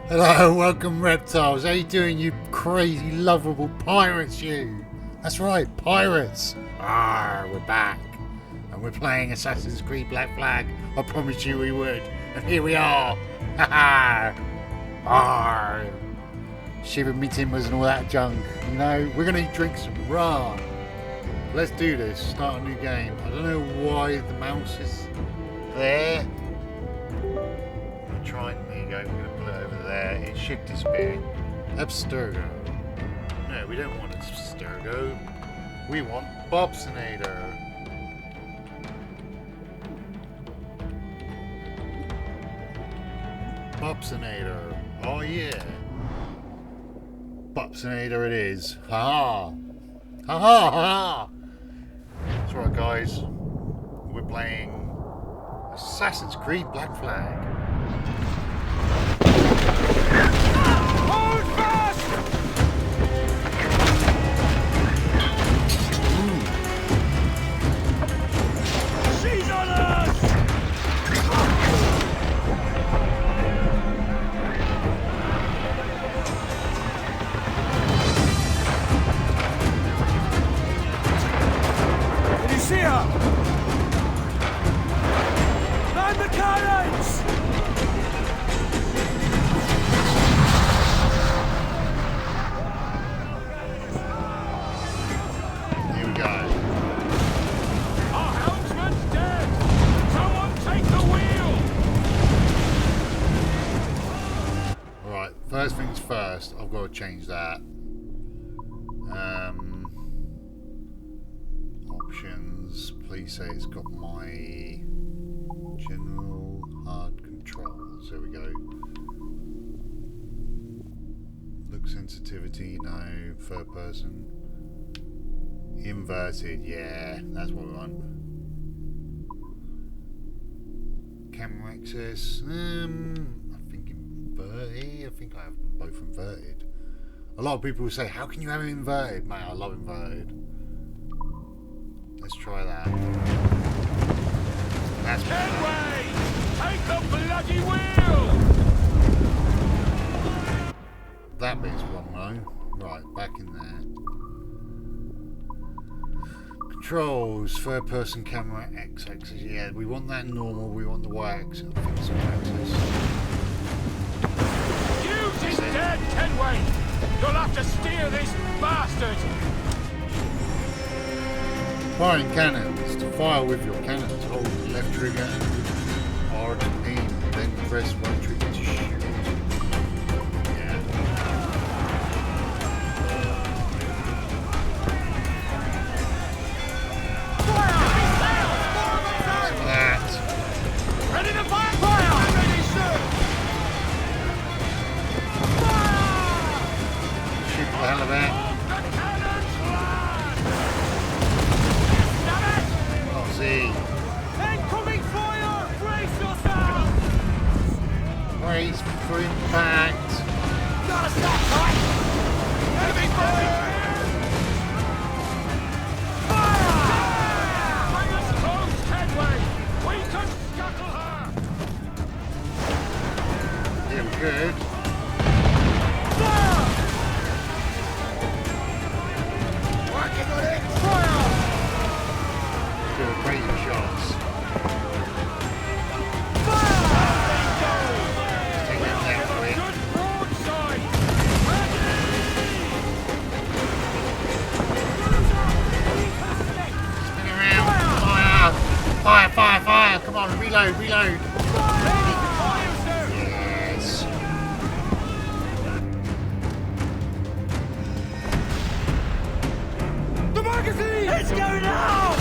Hello, welcome reptiles. How you doing, you crazy, lovable pirates, you? That's right, pirates. We're back. And we're playing Assassin's Creed Black Flag. I promised you we would. And here we are. Ha Shiver me timbers and all that junk. You know, we're going to drink some rum. Let's do this. Start a new game. I don't know why the mouse is there. There you go, we're going to put it over there. It should disappear. Abstergo. No, we don't want Abstergo. We want Bobsonator. Bobsonator. Oh yeah. Bobsonator it is. Ha ha. Ha ha ha. That's right, guys. We're playing Assassin's Creed Black Flag. Hold fast! She's on us! Did you see her? Man the currents! First things first, I've got to change that. Options, please say it's got my general hard controls. There we go. Look sensitivity, no. Third person. Inverted, yeah, that's what we want. Camera access, I think I have them both inverted. A lot of people will say, how can you have it inverted? Mate, I love inverted. Let's try that. That's Kenway! Take the bloody wheel! That bit's wrong though. Right, back in there. Controls, third person camera, X-axis. Yeah, we want that normal, we want the Y-axis. I think it's Y-axis. He's dead, Kenway! You'll have to steer this bastard! Firing cannons. To fire with your cannons, hold the left trigger and R to aim, then press right trigger to shoot. Yeah. Fire! That. Ready to fire! Fire! Ready, sir! Shoot the hell of it. Oh, see. Incoming fire! Brace yourself! Brace for impact. Gotta stop, right? Enemy fire! Fire! Bring us close, Kenway! We can scuttle her! Yeah, we're good. Fire! Working on it! Fire! Doing crazy shots. Fire! Take that down quick. Good broadside! Ready! Spin around. Fire. Fire, fire, fire. Come on, reload, reload. Yes. The magazine! Let's go now!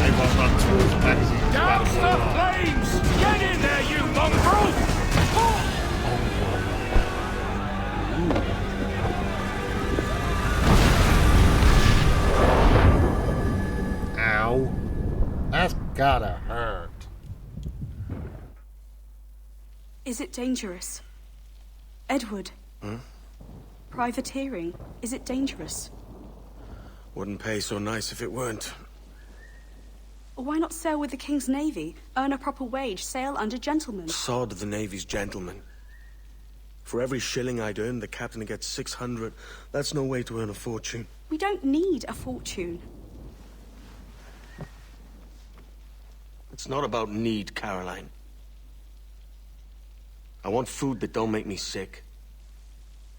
Everyone run towards the magazine. Douse the flames! Get in there, you mongrel! Ow. That's gotta hurt. Is it dangerous? Edward? Privateering, is it dangerous? Wouldn't pay so nice if it weren't. Why not sail with the King's Navy? Earn a proper wage, sail under gentlemen. Sod the Navy's gentlemen. For every shilling I'd earn, the captain gets 600. That's no way to earn a fortune. We don't need a fortune. It's not about need, Caroline. I want food that don't make me sick.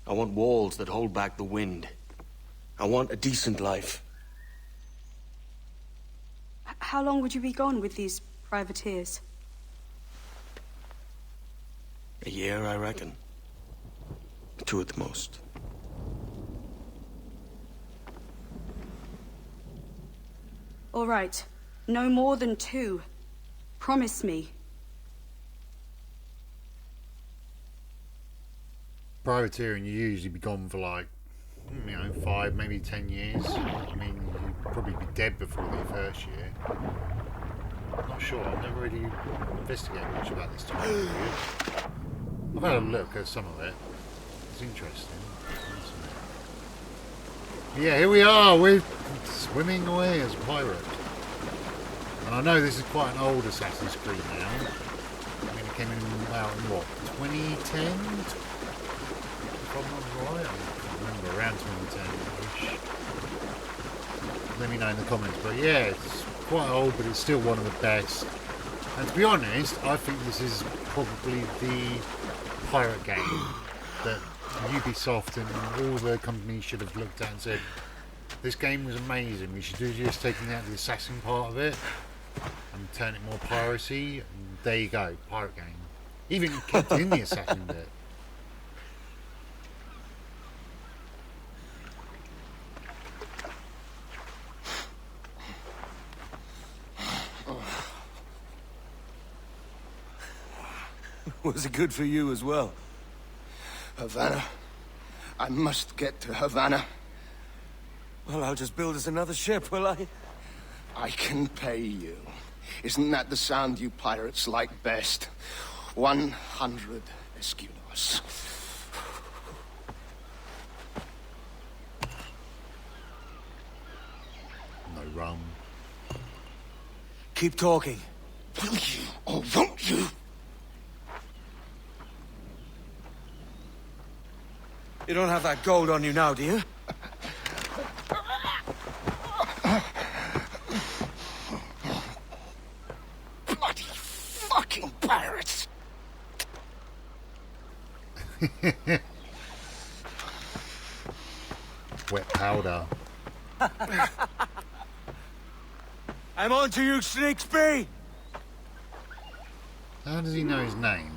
I want walls that hold back the wind. I want a decent life. How long would you be gone with these privateers? A year, I reckon. 2 at the most. All right. No more than 2. Promise me. Privateering, you usually be gone for like, 5, maybe 10 years. I mean, you'd probably be dead before the first year. I'm not sure. I've never really investigated much about this time of year. I've had a look at some of it. It's interesting. Yeah, here we are. We're swimming away as a pirate. And I know this is quite an old Assassin's Creed now. I mean, it came out in what, 2010? If I'm not right, I can't remember, around 2010-ish. Let me know in the comments. But yeah, it's quite old, but it's still one of the best. And to be honest, I think this is probably the pirate game that Ubisoft and all the companies should have looked at and said, this game was amazing, we should do just taking out the assassin part of it and turn it more piracy, and there you go, pirate game. Even kept in the assassin bit. Was it good for you as well? Havana. I must get to Havana. Well, I'll just build us another ship, will I? I can pay you. Isn't that the sound you pirates like best? 100 escudos. No rum. Keep talking. Will you or won't you? You don't have that gold on you now, do you? Bloody fucking pirates! Wet powder. I'm on to you, Snakesby! How does he know his name?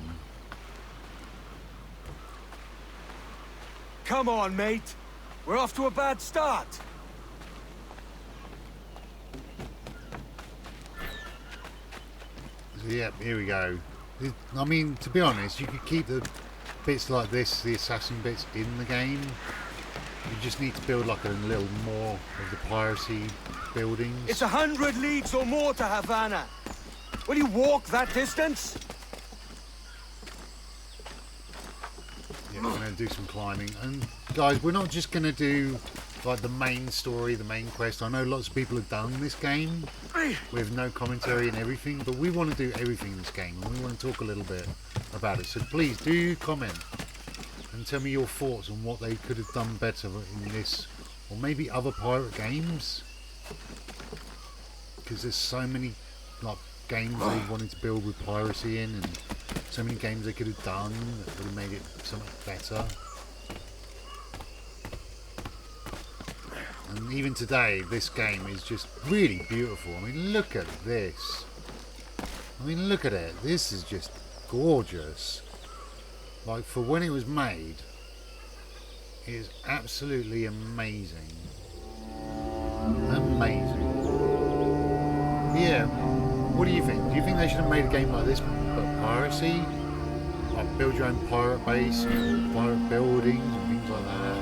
Come on, mate. We're off to a bad start. So, yeah, here we go. I mean, to be honest, you could keep the bits like this, the assassin bits, in the game. You just need to build like a little more of the piracy buildings. It's 100 leagues or more to Havana. Will you walk that distance? Yeah, we're going to do some climbing. And guys, we're not just going to do like the main story, the main quest. I know lots of people have done this game with no commentary and everything, but we want to do everything in this game, and we want to talk a little bit about it. So please do comment and tell me your thoughts on what they could have done better in this, or maybe other pirate games, because there's so many like games they wanted to build with piracy in, and so many games they could have done that would have made it so much better. And even today, this game is just really beautiful. I mean, look at this. I mean, look at it. This is just gorgeous. Like, for when it was made, it is absolutely amazing. Amazing. Yeah, what do you think? Do you think they should have made a game like this, but piracy? Like, build your own pirate base, and pirate buildings, and things like that?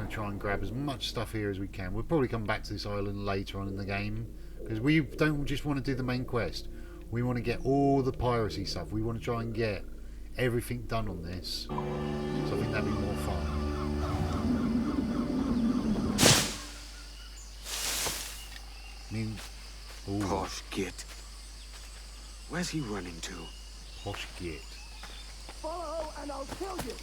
Try and grab as much stuff here as we can. We'll probably come back to this island later on in the game, because we don't just want to do the main quest. We want to get all the piracy stuff. We want to try and get everything done on this. So I think that'd be more fun. Ooh, Posh git. Where's he running to? posh git. Follow and I'll kill you.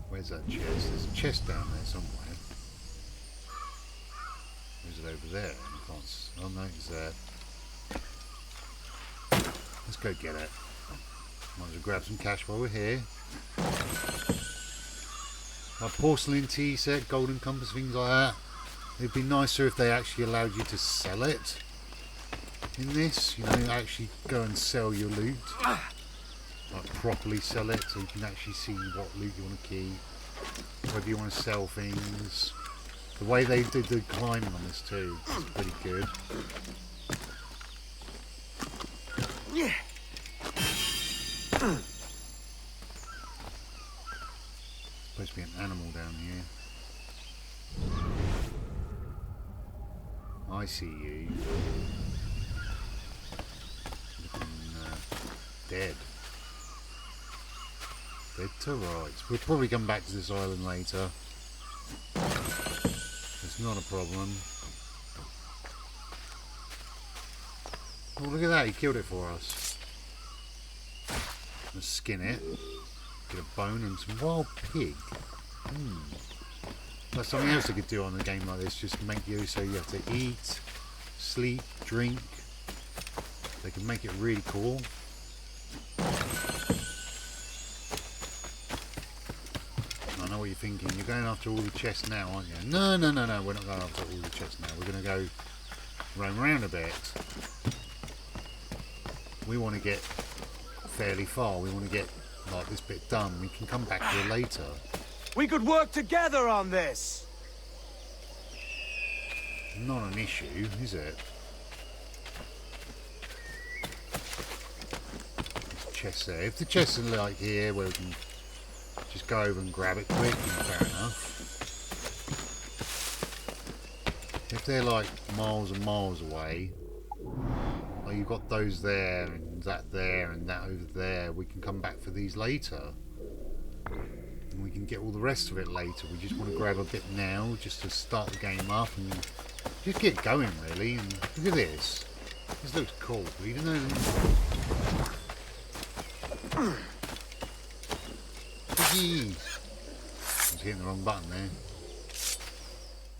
Where's that chest? There's a chest down there somewhere. Or is it over there? I can't oh no, it's there. Let's go get it. Might as well grab some cash while we're here. My porcelain tea set, golden compass, things like that. It'd be nicer if they actually allowed you to sell it in this. You know, actually go and sell your loot. Like properly sell it so you can actually see what loot you want to keep. Whether you want to sell things. The way they did the climbing on this too is pretty good. Yeah. Supposed to be an animal down here. I see you. Looking dead. Dead to rights. We'll probably come back to this island later. It's not a problem. Oh, look at that, he killed it for us. Let's skin it. Get a bone and some wild pig. That's something else they could do on a game like this, just make you so you have to eat, sleep, drink. They can make it really cool. I know what you're thinking. You're going after all the chests now, aren't you? No, no, no, no. We're not going after all the chests now. We're going to go roam around a bit. We want to get fairly far. We want to get like this bit done. We can come back here later. We could work together on this. Not an issue, is it? There's a chest there. If the chests are like here, where we can just go over and grab it quick, then fair enough. If they're like miles and miles away, like you've got those there and that over there, we can come back for these later. And we can get all the rest of it later. We just want to grab a bit now just to start the game up and just get going really. And look at this. This looks cool, even though Piggy! I was hitting the wrong button there.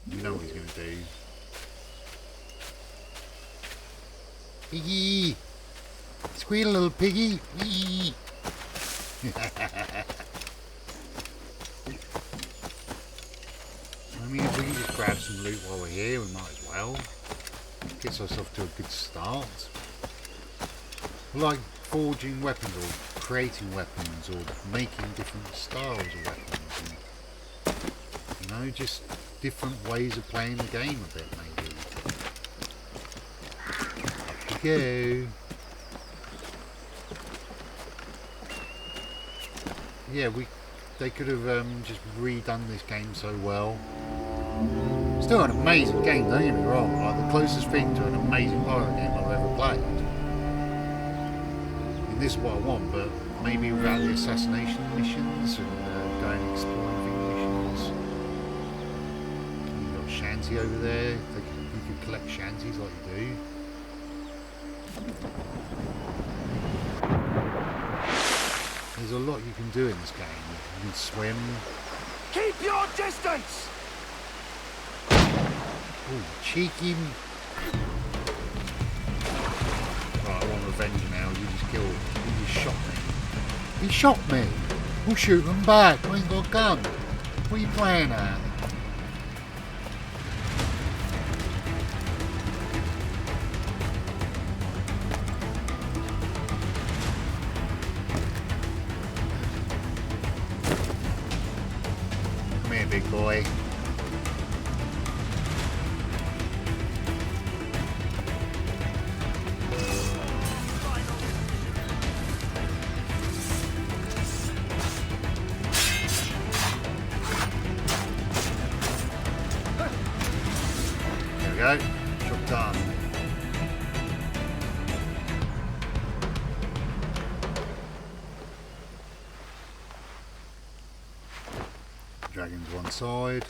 You know what he's going to do. Piggy! Squeal, little piggy! Wee! I mean, if we can just grab some loot while we're here, we might as well. Gets us off to a good start. Like forging weapons or creating weapons or making different styles of weapons. And, you know, just different ways of playing the game a bit, maybe. Up we go. Yeah, they could have just redone this game so well. Still an amazing game, don't get me wrong. Like the closest thing to an amazing horror game I've ever played. And this is what I want, but maybe without the assassination missions and going exploring thing missions. You've got Shanty over there. You could collect Shanties like you do. There's a lot you can do in this game. You can swim. Keep your distance! Oh, cheeky. Right, I want revenge now. You just killed. You just shot me. He shot me. We'll shoot him back. I ain't got a gun. What are you playing at? Come here, big boy. Go. Job done. Dragons want inside.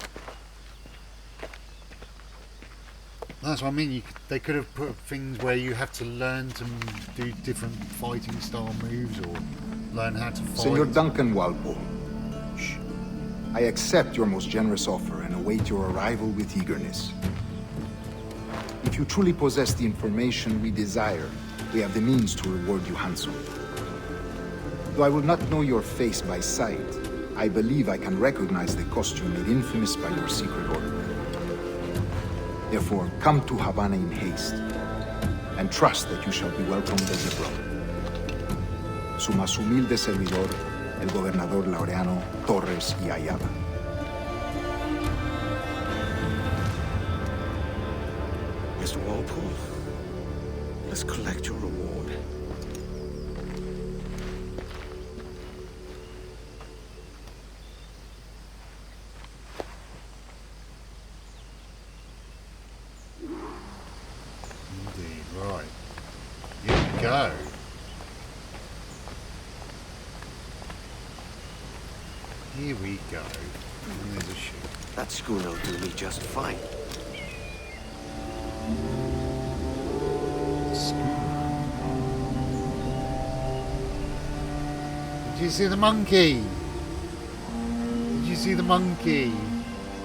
That's what I mean. They could have put things where you have to learn to do different fighting style moves or learn how to fight. Senor Duncan Walpole, I accept your most generous offer and await your arrival with eagerness. If you truly possess the information we desire, we have the means to reward you handsomely. Though I will not know your face by sight, I believe I can recognize the costume made infamous by your secret order. Therefore, come to Havana in haste, and trust that you shall be welcomed as a brother. Su más humilde servidor, el gobernador Laureano Torres y Ayala. Mr. Walpole, let's collect your reward. Indeed, right. Here we go. Here we go. And there's a ship. That schooner will do me just fine. Did you see the monkey? Did you see the monkey?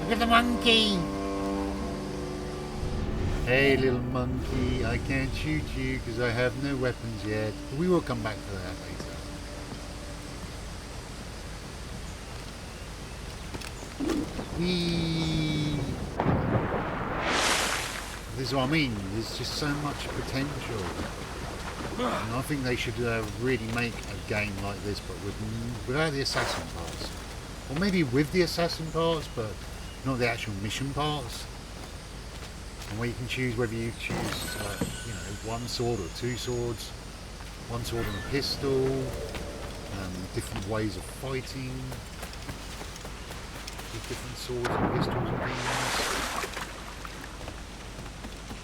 Look at the monkey! Hey little monkey, I can't shoot you because I have no weapons yet. But we will come back to that later. Whee! This is what I mean, there's just so much potential. And I think they should really make a game like this, but without the assassin parts. Or maybe with the assassin parts, but not the actual mission parts. And where you can choose whether you choose, one sword or two swords, one sword and a pistol, different ways of fighting, with different swords and pistols and things.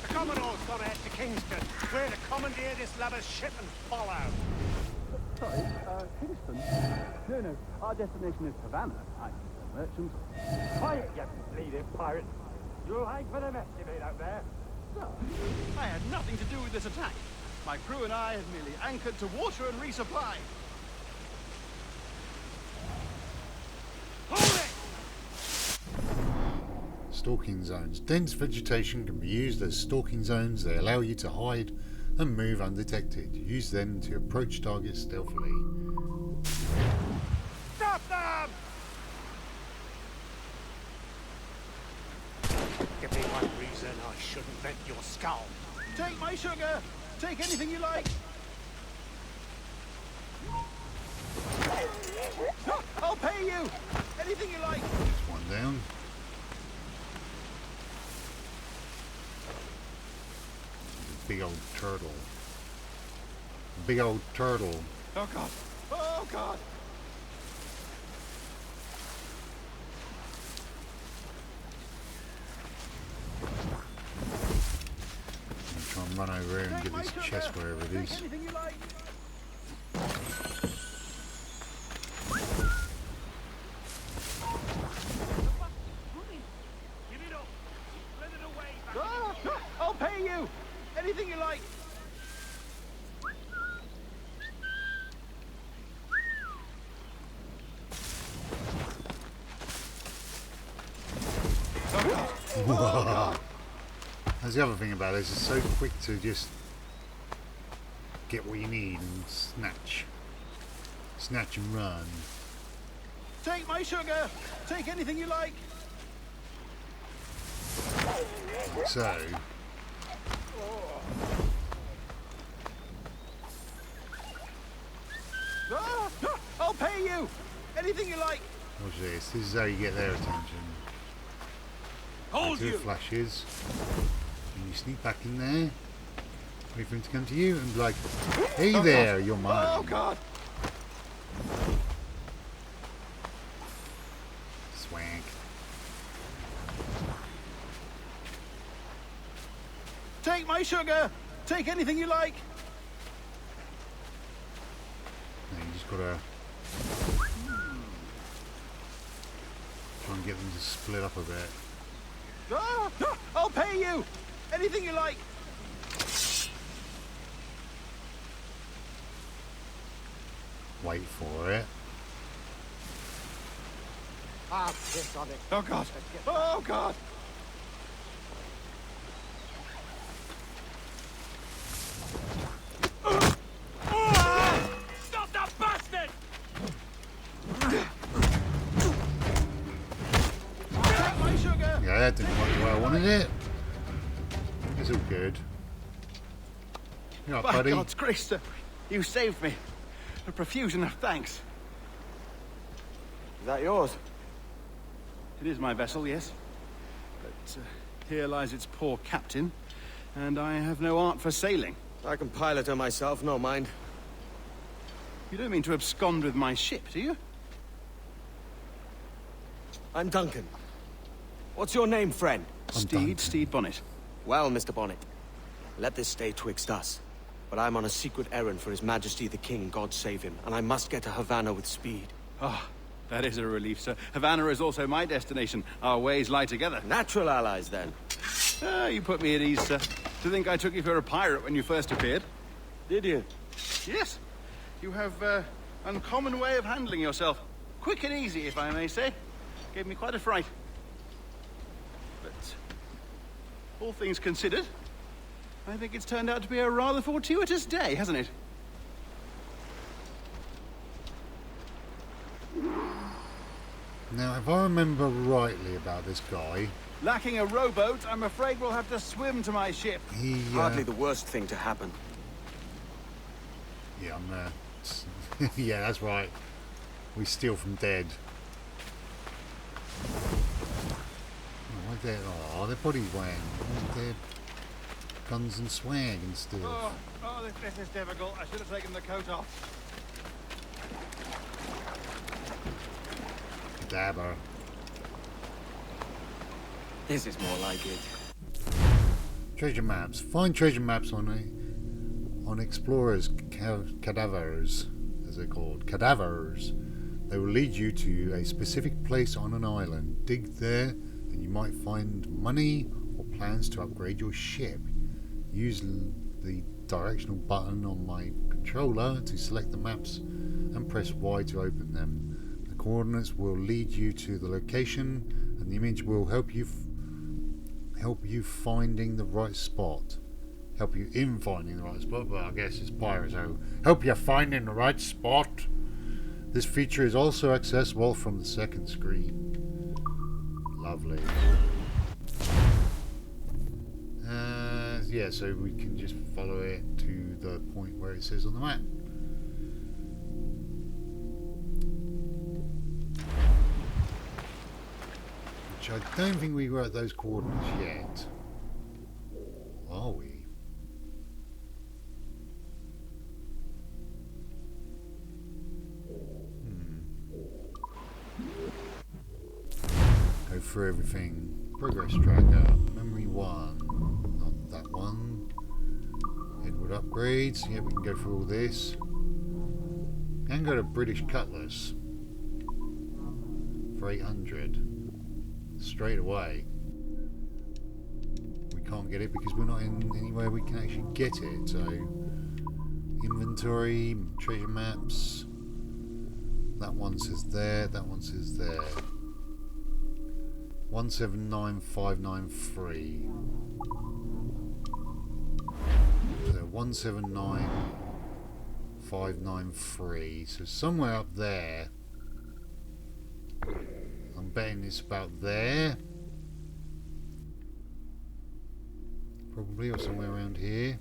The Commodore's got to head to Kingston. We're to commandeer this lover's ship and follow. Sorry, Kingston? No, our destination is Havana. I'm a merchant. Quiet, you bleeding pirate. You'll hang for the mess you made out there. No, I had nothing to do with this attack. My crew and I had merely anchored to water and resupply. Hold it! Stalking zones. Dense vegetation can be used as stalking zones. They allow you to hide and move undetected. Use them to approach targets stealthily. Stop them! Give me one reason I shouldn't vent your skull. Take my sugar! Take anything you like! I'll pay you! Anything you like! There's one down. Big old turtle. Big old turtle. Oh god! Oh god! I'm trying to run over here and get this chest wherever it is. Anything you like! Give it up. Let it away. I'll pay you! Anything you like! That's the other thing about this, it's so quick to just get what you need and snatch and run. Take my sugar! Take anything you like! So, I'll pay you! Anything you like! watch this. This is how you get their attention. Hold Two you! flashes. And you sneak back in there. Wait for him to come to you and be like, hey there, you're mine. Oh god! Swank. Take my sugar! Take anything you like! Now you just gotta try and and get them to split up a bit. Ah, I'll pay you! Anything you like! Wait for it. Ah, piss on it. Oh, God. Oh, God! Stop that bastard! Take my sugar! Yeah, that didn't work the way I wanted it. It's all good. You alright, By buddy? God's grace, sir, you saved me. A profusion of thanks. Is that yours? It is my vessel, yes. But here lies its poor captain, and I have no art for sailing. I can pilot her myself, no mind. You don't mean to abscond with my ship, do you? I'm Duncan. What's your name, friend? Steed Bonnet. Well, Mr. Bonnet, let this stay twixt us. But I'm on a secret errand for His Majesty the King, God save him, and I must get to Havana with speed. Ah, that is a relief, sir. Havana is also my destination. Our ways lie together. Natural allies, then. Ah, you put me at ease, sir. To think I took you for a pirate when you first appeared. Did you? Yes. You have uncommon way of handling yourself. Quick and easy, if I may say. Gave me quite a fright. But all things considered, I think it's turned out to be a rather fortuitous day, hasn't it? Now, if I remember rightly about this guy, Lacking a rowboat, I'm afraid we'll have to swim to my ship. he... Hardly the worst thing to happen. Yeah, yeah, that's right. We steal from dead. Oh, their bodies weighing. Their guns and swag and stuff. Oh, this is difficult. I should have taken the coat off. Dabber. This is more like it. Treasure maps. Find treasure maps on explorers' cadavers, as they're called. Cadavers. They will lead you to a specific place on an island. Dig there, and you might find money or plans to upgrade your ship. Use the directional button on my controller to select the maps and press Y to open them. The coordinates will lead you to the location, and the image will help you finding the right spot. Help you in finding the right spot, but I guess it's pirate, so help you finding the right spot. This feature is also accessible from the second screen. Lovely. Yeah, so we can just follow it to the point where it says on the map. Which I don't think we were at those coordinates yet. Are we? Go through everything. Progress tracker. Memory 1. Not that one. Edward upgrades. Yeah, we can go through all this. And go to British Cutlass. For 800. Straight away. We can't get it because we're not in anywhere we can actually get it. So, inventory, treasure maps. That one says there, that one says there. 179593. So 179593. So somewhere up there. I'm betting it's about there. Probably, or somewhere around here.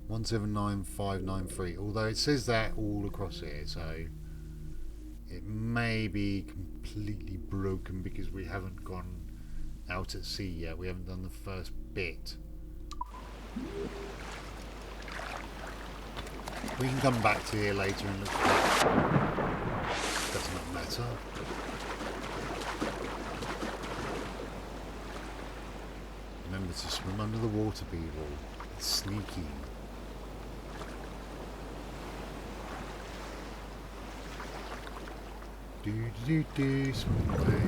179593. Although it says that all across here, so it may be completely broken because we haven't gone out at sea yet. We haven't done the first bit. We can come back to here later and look at it. Does not matter. Remember to swim under the water, people. It's sneaky. Swing away.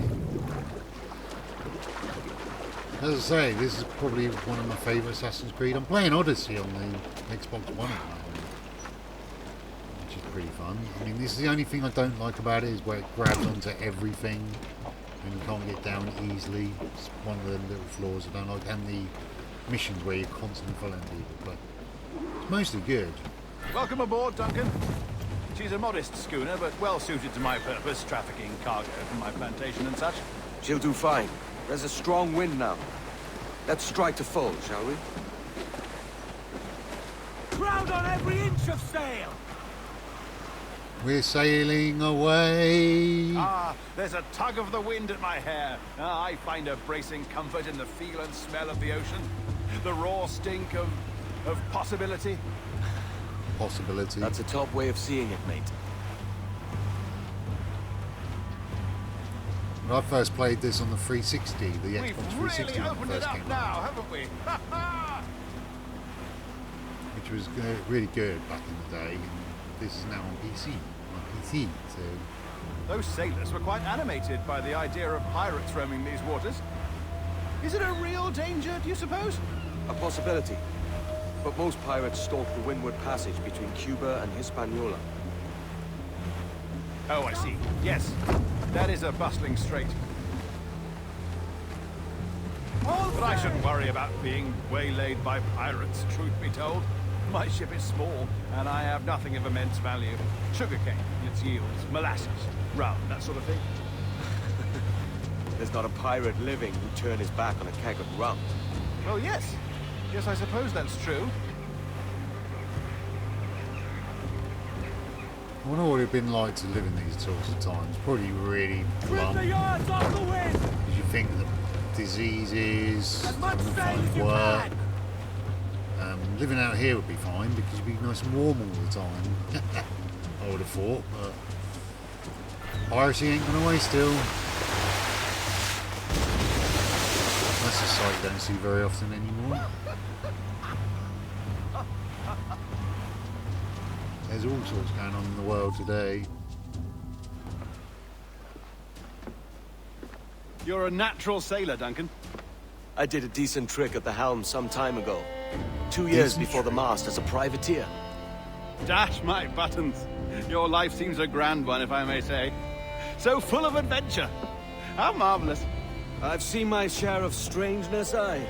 As I say, this is probably one of my favourite Assassin's Creed. I'm playing Odyssey on the Xbox One at the moment, which is pretty fun. I mean, this is the only thing I don't like about it, is where it grabs onto everything and you can't get down easily. It's one of the little flaws I don't like, and the missions where you're constantly following people, but it's mostly good. Welcome aboard, Duncan. She's a modest schooner, but well suited to my purpose, trafficking cargo from my plantation and such. She'll do fine. There's a strong wind now. Let's strike to full, shall we? Crowd on every inch of sail! We're sailing away. Ah, there's a tug of the wind at my hair. Ah, I find a bracing comfort in the feel and smell of the ocean. The raw stink of possibility. Possibility. That's a top way of seeing it, mate. When I first played this on the 360, the Xbox We've 360 really when it opened it first up came now, out, haven't we? which was really good back in the day. And this is now on PC, so Those sailors were quite animated by the idea of pirates roaming these waters. Is it a real danger, do you suppose? A possibility. But most pirates stalk the windward passage between Cuba and Hispaniola. Oh, I see. Yes, that is a bustling strait. But I shouldn't worry about being waylaid by pirates, truth be told. My ship is small, and I have nothing of immense value. Sugarcane, its yields, molasses, rum, that sort of thing. There's not a pirate living who'd turn his back on a keg of rum. Well, yes. Yes, I suppose that's true. I wonder what it'd been like to live in these sorts of times. Probably really Rip blunt, the yards off the wind! because you think that diseases, As much having to sail as find you work. can! Living out here would be fine because you'd be nice and warm all the time. I would have thought, but piracy ain't gone away still. That's a sight you don't see very often anymore. There's all sorts going on in the world today. You're a natural sailor, Duncan. I did a decent trick at the helm some time ago. 2 years Decent before the trick? mast as a privateer. Dash my buttons. Your life seems a grand one, if I may say. So full of adventure. How marvelous. I've seen my share of strangeness, I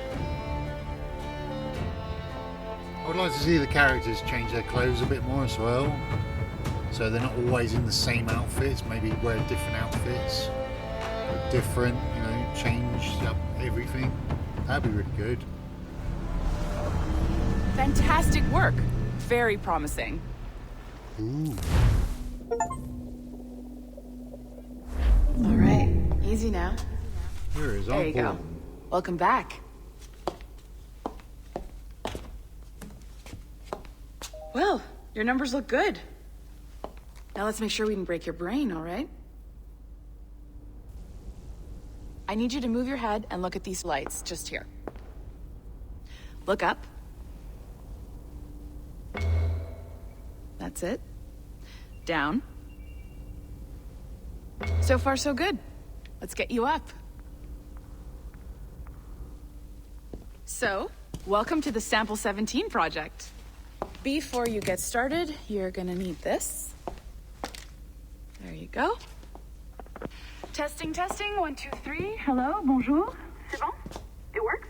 would like to see the characters change their clothes a bit more as well. So they're not always in the same outfits, maybe wear different outfits. Different, change up everything. That'd be really good. Fantastic work. Very promising. Ooh. All right, easy now. Here is There you go. Welcome back. Well, your numbers look good. Now let's make sure we can break your brain, all right? I need you to move your head and look at these lights just here. Look up. That's it. Down. So far, so good. Let's get you up. So, welcome to the Sample 17 project. Before you get started, you're gonna need this. There you go. Testing, 1, 2, 3. Hello, bonjour. C'est bon? It works?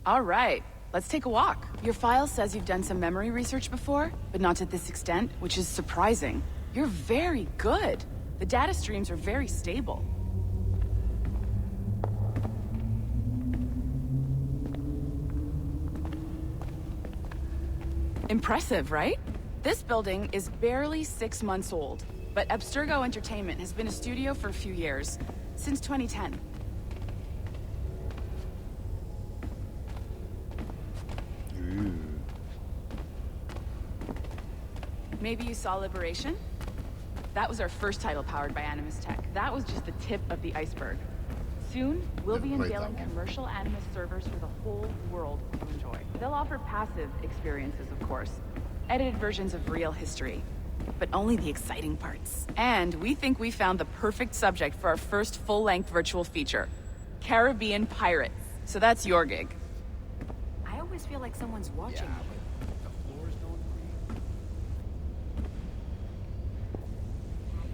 All right, let's take a walk. Your file says you've done some memory research before, but not to this extent, which is surprising. You're very good. The data streams are very stable. Impressive, right? This building is barely 6 months old, but Abstergo Entertainment has been a studio for a few years, since 2010. Ooh. Maybe you saw Liberation? That was our first title powered by Animus Tech. That was just the tip of the iceberg. Soon, we'll be Never played unveiling that one. commercial Animus servers for the whole world to enjoy. They'll offer passive experiences, of course. Edited versions of real history. but only the exciting parts. And we think we found the perfect subject for our first full-length virtual feature. Caribbean pirates. So that's your gig. I always feel like someone's watching me.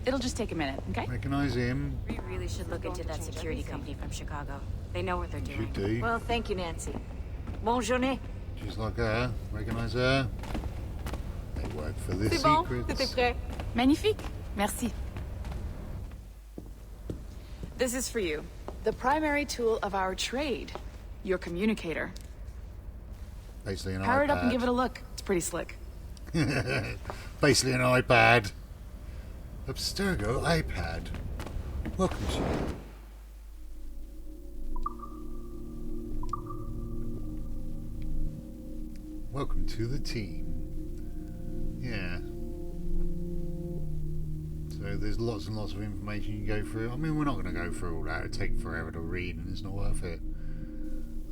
It'll just take a minute, okay? Recognize him. We really should look into that security company from Chicago. They know what they're doing. Should do. Well, thank you, Nancy. Bonne journée. She's like her. Recognize her. They work for the C'est bon, secrets. c'était prêt. Magnifique. Merci. This is for you. The primary tool of our trade. Your communicator. Basically an Power iPad. it up and give it a look. It's pretty slick. Basically an iPad. Abstergo iPad. Welcome to you. Welcome to the team. Yeah. So there's lots and lots of information you can go through. I mean, we're not going to go through all that. It'd take forever to read and it's not worth it.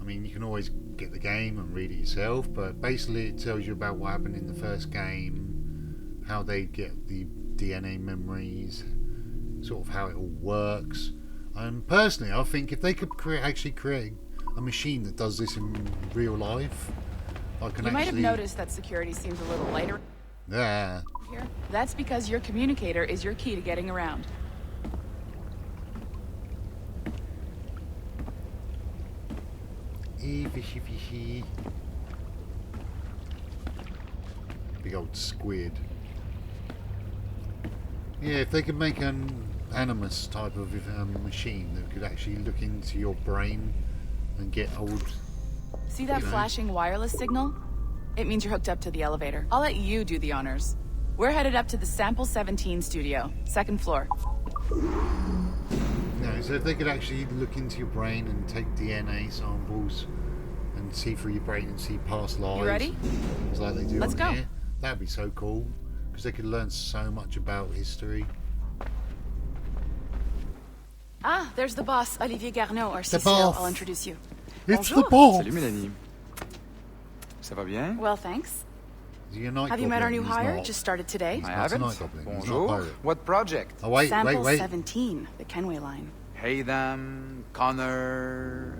I mean, you can always get the game and read it yourself, but basically it tells you about what happened in the first game, how they get the DNA memories, sort of how it all works. And personally, I think if they could actually create a machine that does this in real life, I can You might have noticed that security seems a little lighter Yeah. here. That's because your communicator is your key to getting around. Fishy fishy. Big old squid. Yeah, if they could make an animus type of machine that could actually look into your brain and get old. See that You know. flashing wireless signal? It means you're hooked up to the elevator. I'll let you do the honors. We're headed up to the Sample 17 studio, second floor. No, so if they could actually look into your brain and take DNA samples and see through your brain and see past lives. You ready? It's like they do Let's on go. here. That'd be so cool because they could learn so much about history. Ah, there's the boss, Olivier Garneau, our The CCO. boss. I'll introduce you. It's Bonjour. the boss. Salut Mélanie. Ça va bien? Well, thanks. Is he a night Have you met our goblin? new He's hire? not. Just started today. I That's a haven't. night goblin. He's not a Bonjour. pirate. What project? Oh wait, Sample wait. 17, the Kenway line. Haytham, Connor.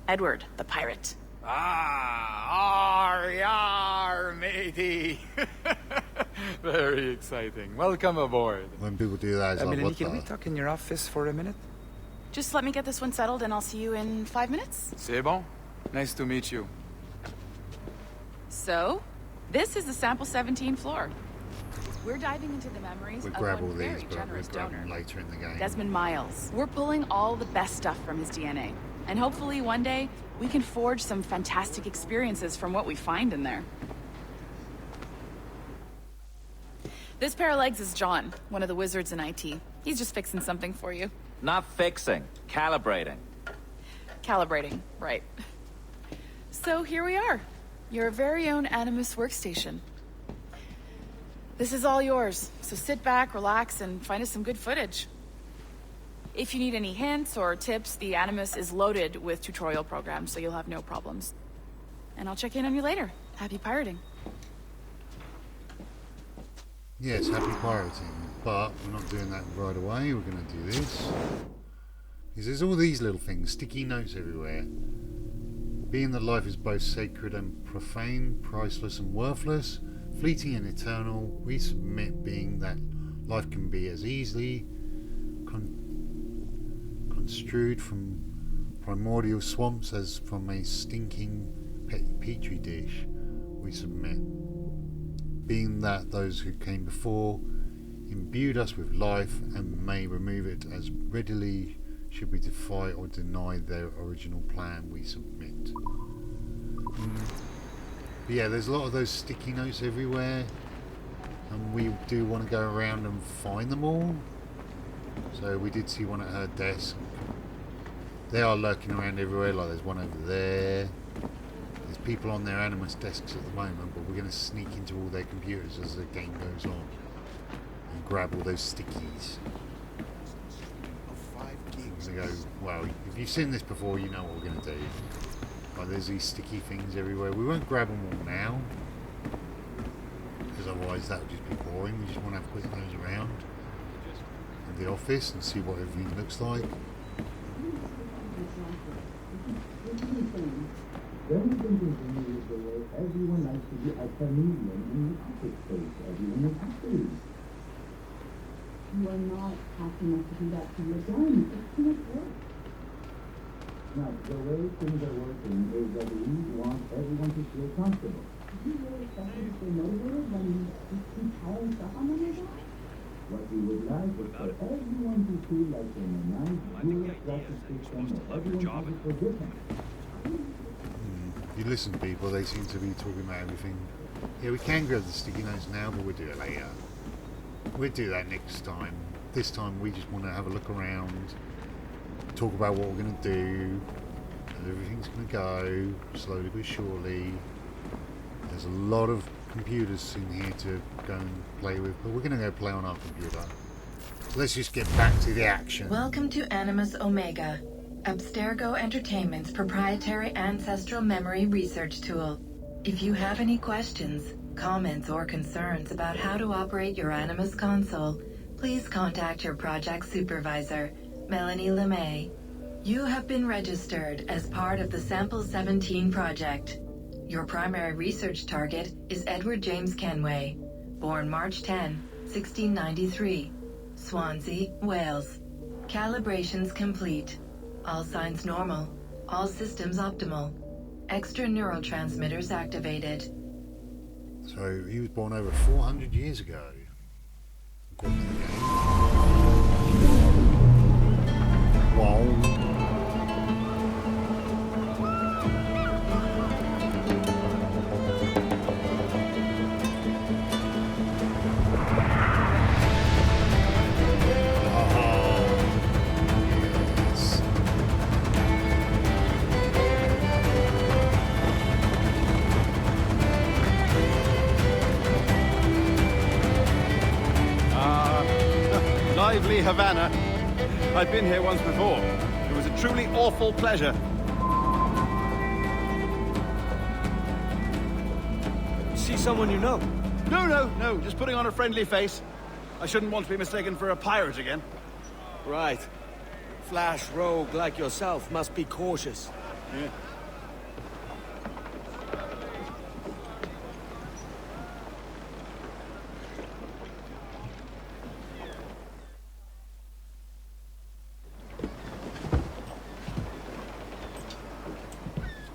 Edward, the pirate. Ah, yar, matey. Very exciting. Welcome aboard. When people do that, it's like, Mélanie, what can we the? talk in your office for a minute? Just let me get this one settled and I'll see you in 5 minutes. C'est bon. Nice to meet you. So, this is the Sample 17 floor. We're diving into the memories We'll of grab one all very these, but generous we'll grab donor, them later in the game. Desmond Miles. We're pulling all the best stuff from his DNA. And hopefully one day, we can forge some fantastic experiences from what we find in there. This pair of legs is John, one of the wizards in IT. He's just fixing something for you. Not fixing, calibrating. Calibrating, right. So here we are, your very own Animus workstation. This is all yours, so sit back, relax, and find us some good footage. If you need any hints or tips, the Animus is loaded with tutorial programs, so you'll have no problems. And I'll check in on you later. Happy pirating. Yes, happy pirating, but we're not doing that right away. We're going to do this. Because there's all these little things, sticky notes everywhere. Being that life is both sacred and profane, priceless and worthless, fleeting and eternal, we submit being that life can be as easily construed from primordial swamps as from a stinking petri dish. We submit. Being that those who came before imbued us with life and may remove it as readily should we defy or deny their original plan, we submit. But yeah, there's a lot of those sticky notes everywhere, and we do want to go around and find them all. So we did see one at her desk. They are lurking around everywhere, like there's one over there. There's people on their Animus desks at the moment, but we're going to sneak into all their computers as the game goes on and grab all those stickies. We're going to go, well, if you've seen this before, you know what we're going to do. Like, there's these sticky things everywhere. We won't grab them all now, because otherwise otherwise that would just be boring. We just want to have a quick nose around of the office and see what everything looks like. Everyone likes to be a chameleon in the office space. Everyone is happy. You are not happy enough to do that to your done. It's too much work. Now, the way things are working is that we want everyone to feel comfortable. Do you really expect them to stay motivated when you keep piling stuff on them your job? What we would like is for everyone to feel like they're in a nice, bureaucratic system where everyone has a position. If you listen to people, they seem to be talking about everything. Yeah, we can grab the sticky notes now, but we'll do it later. We'll do that next time. This time we just want to have a look around, talk about what we're going to do, and everything's going to go slowly but surely. There's a lot of computers in here to go and play with, but we're going to go play on our computer. Let's just get back to the action. Welcome to Animus Omega, Abstergo Entertainment's proprietary ancestral memory research tool. If you have any questions, comments, or concerns about how to operate your Animus console, please contact your project supervisor, Melanie LeMay. You have been registered as part of the Sample 17 project. Your primary research target is Edward James Kenway, born March 10, 1693, Swansea, Wales. Calibrations complete. All signs normal. All systems optimal. Extra neurotransmitters activated. So he was born over 400 years ago. According to the game. Wow. Lively Havana. I've been here once before. It was a truly awful pleasure. See someone you know? No, just putting on a friendly face. I shouldn't want to be mistaken for a pirate again. Right. Flash rogue like yourself must be cautious. Yeah.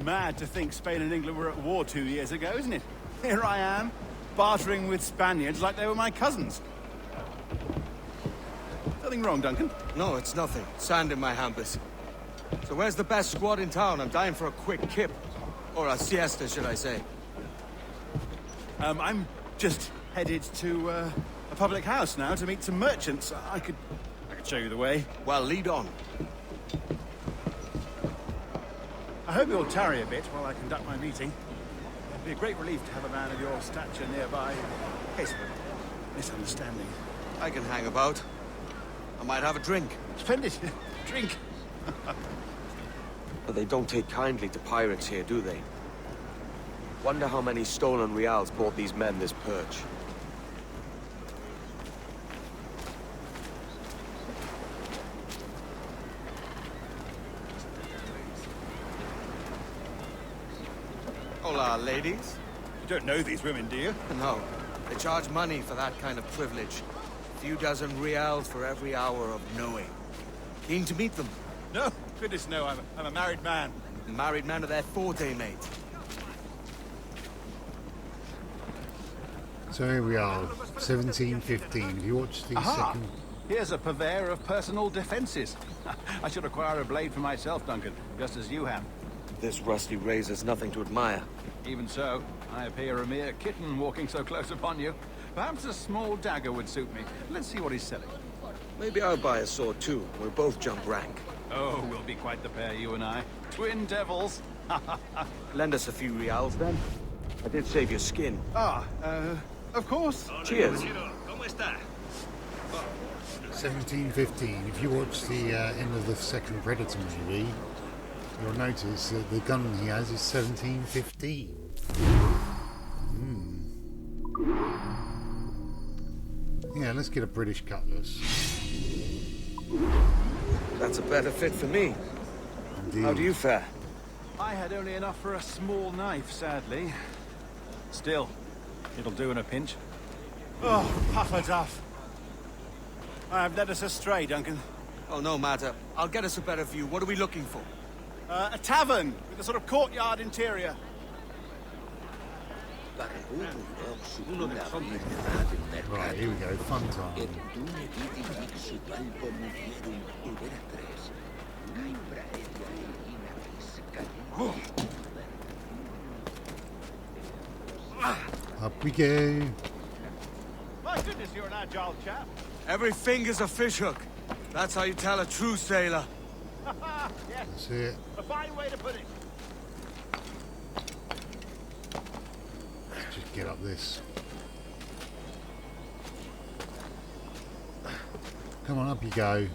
Mad to think Spain and England were at war 2 years ago, isn't it? Here I am, bartering with Spaniards like they were my cousins. Nothing wrong, Duncan? No, it's nothing. Sand in my hampers. So where's the best squad in town? I'm dying for a quick kip. Or a siesta, should I say. I'm just headed to a public house now to meet some merchants. I could show you the way. Well, lead on. I hope you'll tarry a bit while I conduct my meeting. It'd be a great relief to have a man of your stature nearby, in case of a misunderstanding. I can hang about. I might have a drink. Splendid. Drink. But they don't take kindly to pirates here, do they? Wonder how many stolen reals bought these men this perch. Hola, ladies. You don't know these women, do you? No. They charge money for that kind of privilege. A few dozen reals for every hour of knowing. Keen to meet them? No. Goodness, no. I'm a married man. Married men are their forte, mate. So here we are, 1715. If you watch the second... Here's a purveyor of personal defenses. I should acquire a blade for myself, Duncan, just as you have. This rusty razor's nothing to admire. Even so, I appear a mere kitten walking so close upon you. Perhaps a small dagger would suit me. Let's see what he's selling. Maybe I'll buy a sword too. We'll both jump rank. Oh, we'll be quite the pair, you and I. Twin devils. Lend us a few reals, then. I did save your skin. Of course. Cheers. 1715. If you watch the end of the second Predator movie, you'll notice that the gun he has is 1715. Yeah, let's get a British cutlass. That's a better fit for me. Indeed. How do you fare? I had only enough for a small knife, sadly. Still, it'll do in a pinch. Oh, puffer duff. I have led us astray, Duncan. Oh, no matter. I'll get us a better view. What are we looking for? A tavern with a sort of courtyard interior. Right, here we go. Fun time. Up we go. My goodness, you're an agile chap. Every finger's a fishhook. That's how you tell a true sailor. Yes. That's it. A fine way to put it. Let's just get up this. Come on, up you go.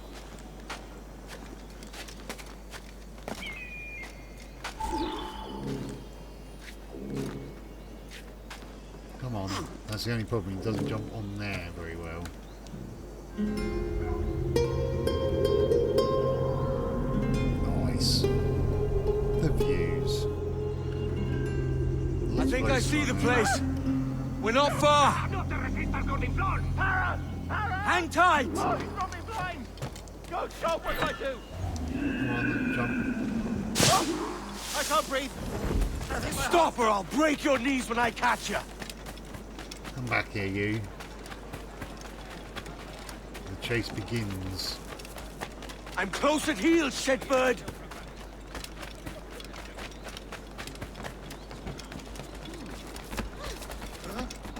Come on. That's the only problem. He doesn't jump on there very well. Nice. The views. I think I see the place. We're not far. Hang tight. Oh, he's got me blind. Go, show what do I do? Come on, then jump. Oh, I can't breathe. Stop or I'll break your knees when I catch you. Come back here, you. The chase begins. I'm close at heels, shitbird.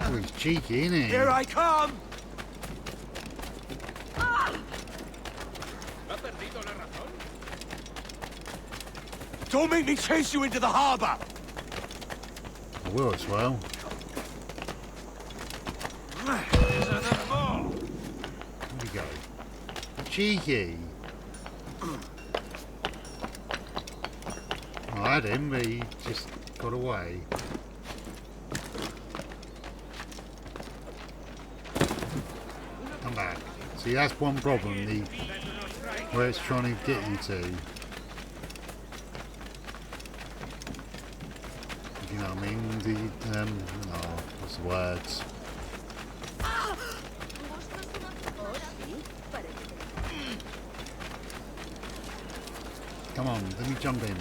Oh, he's cheeky, isn't he? Here I come. Don't make me chase you into the harbor. I will as well. Here we go. Cheeky. I had him, but he just got away. Come back. See, that's one problem, where it's trying to get you to. You know what I mean? What's the words? Come on, let me jump in.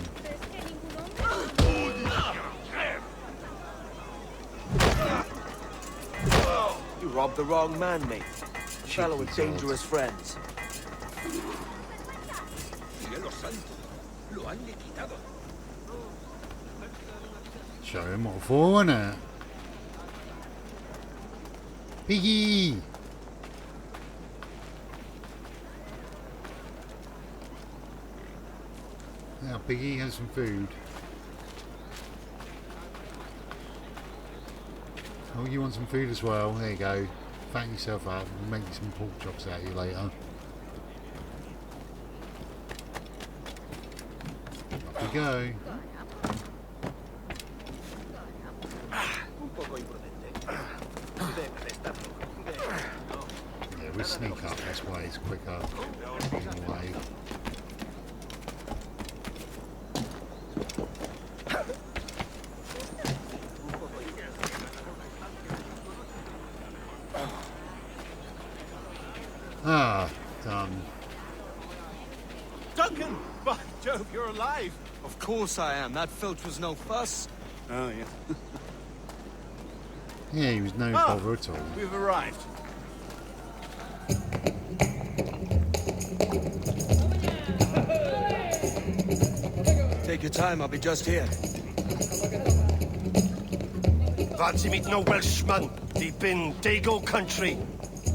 You robbed the wrong man, mate. A fellow with dangerous friends. Show him what for, innit? Piggy! Now, Piggy has some food. Oh, you want some food as well? There you go. Fatten yourself up. We'll make you some pork chops out of you later. Up we go. Yeah, we sneak up. That's why it's quicker. Away. Ah, done. Duncan! By Jove, you're alive! Of course I am. That filch was no fuss. Oh, yeah. Yeah, he was no bother at all. We've arrived. Take your time, I'll be just here. Fancy meeting no Welshman deep in Dago country.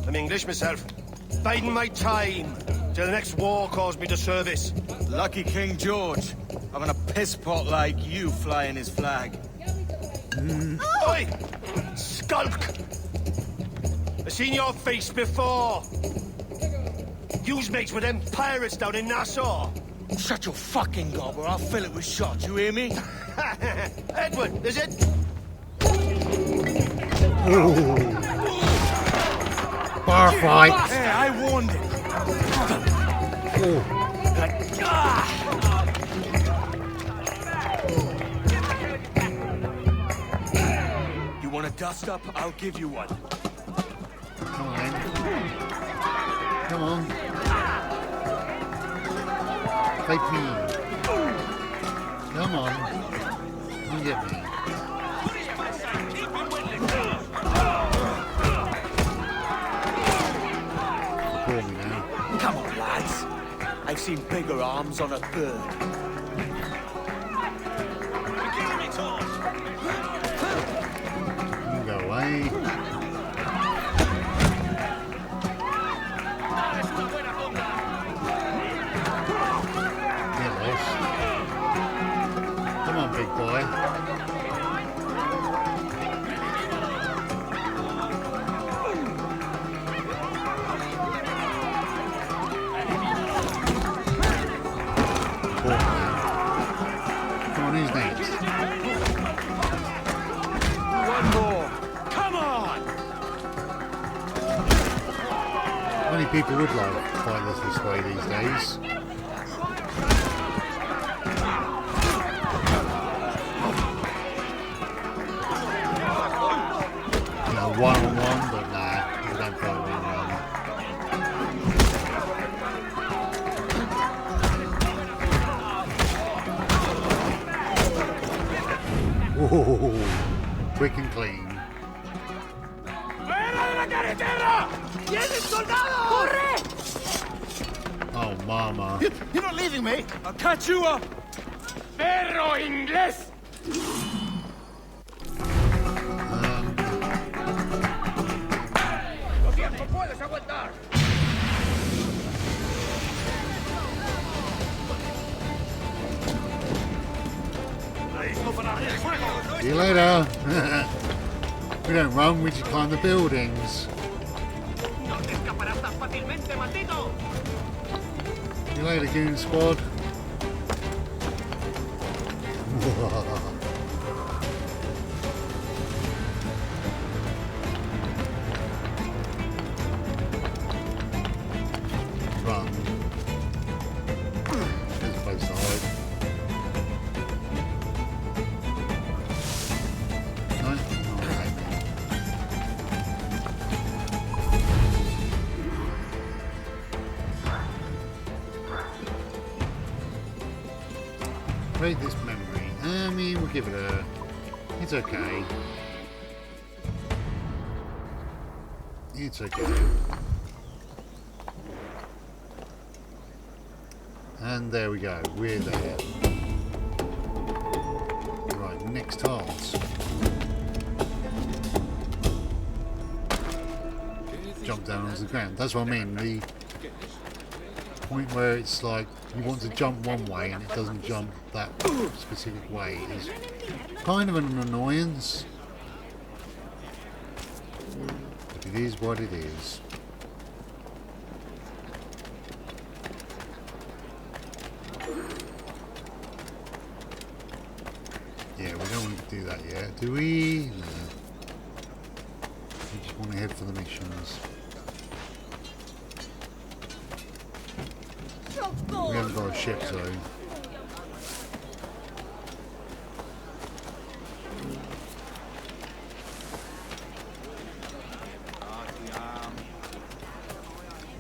I'm English myself. Biding my time till the next war calls me to service. Lucky King George, having a piss pot like you flying his flag. Oi! Skulk! I've seen your face before. You's mates with them pirates down in Nassau. Shut your fucking gob or I'll fill it with shots, you hear me? Edward, is it? Ooh. bar fight. Hey, I warned him. You want a dust up? I'll give you one. Come on. Come on. Fight me. Come on. You get me. Support me now. Come on, lads. I've seen bigger arms on a bird. You go away. Get lost. Come on, big boy. Come on, who's next? One more. Come on! Many people would like fight this way these days. You know, one-on-one, but nah, we don't fight one-on-one. Whoa, quick and clean. Oh, mama. You're not leaving me. I'll catch you up. ¡Perro inglés! ¡Lo tiempo puedes aguantar! See you later. We don't run, we just climb the buildings. ¡No te escaparás tan fácilmente, maldito! See you later, Goon Squad. Run. There's a place to hide. No? Okay. Rate this memory. I mean, we'll give it a... It's okay. It's okay. And there we go. We're there. Right, next task. Jump down onto the ground. That's what I mean. The point where it's like you want to jump one way and it doesn't jump that specific way is kind of an annoyance. But it is what it is. Yeah, we don't want to do that yet, do we? No. We just want to head for the missions. We haven't got a ship, so...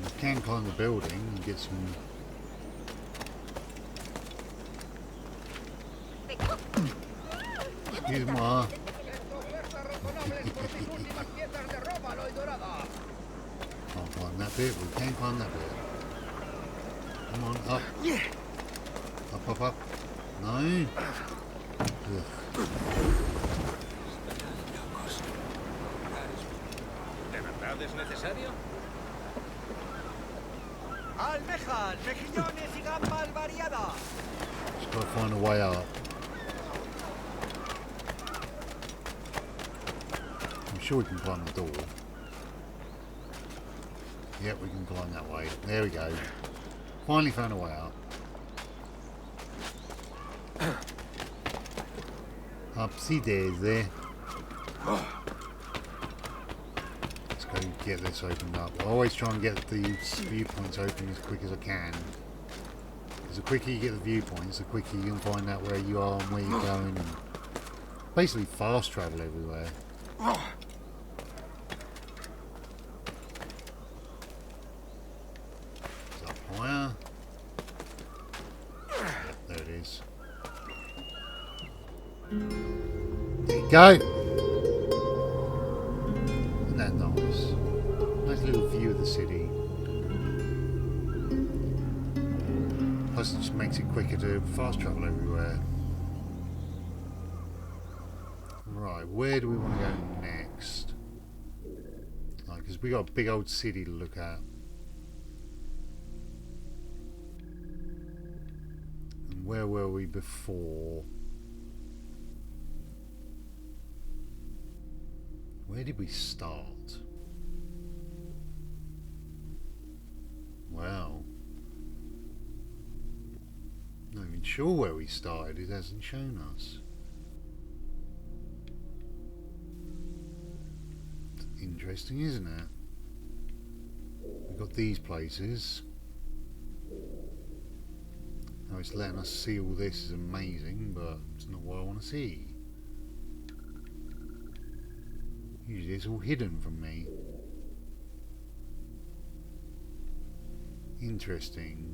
We can climb the building and get some... Excuse moi. Can't climb that bit, we can climb that bit. Come on, up. Yeah. Up, up, up. No. Ugh. ¿De verdad es necesario? Almejas, mejillones y gambas variadas. Just gotta find a way up. I'm sure we can climb the door. Yep, we can climb that way. There we go. Finally found a way up. Upsy daisy. Let's go go get this opened up. I always try and get the viewpoints open as quick as I can. Because the quicker you get the viewpoints, the quicker you can find out where you are and where you're going, and basically fast travel everywhere. Is that higher? Yeah, there it is. There you go. Isn't that nice? Nice little view of the city. Plus it just makes it quicker to fast travel everywhere. Right, where do we want to go next? Because we got a big old city to look at. And where were we before? Where did we start? Well, not even sure where we started. It hasn't shown us. It's interesting, isn't it? We've got these places. Now it's letting us see all this is amazing, but it's not what I want to see. Usually it's all hidden from me. Interesting.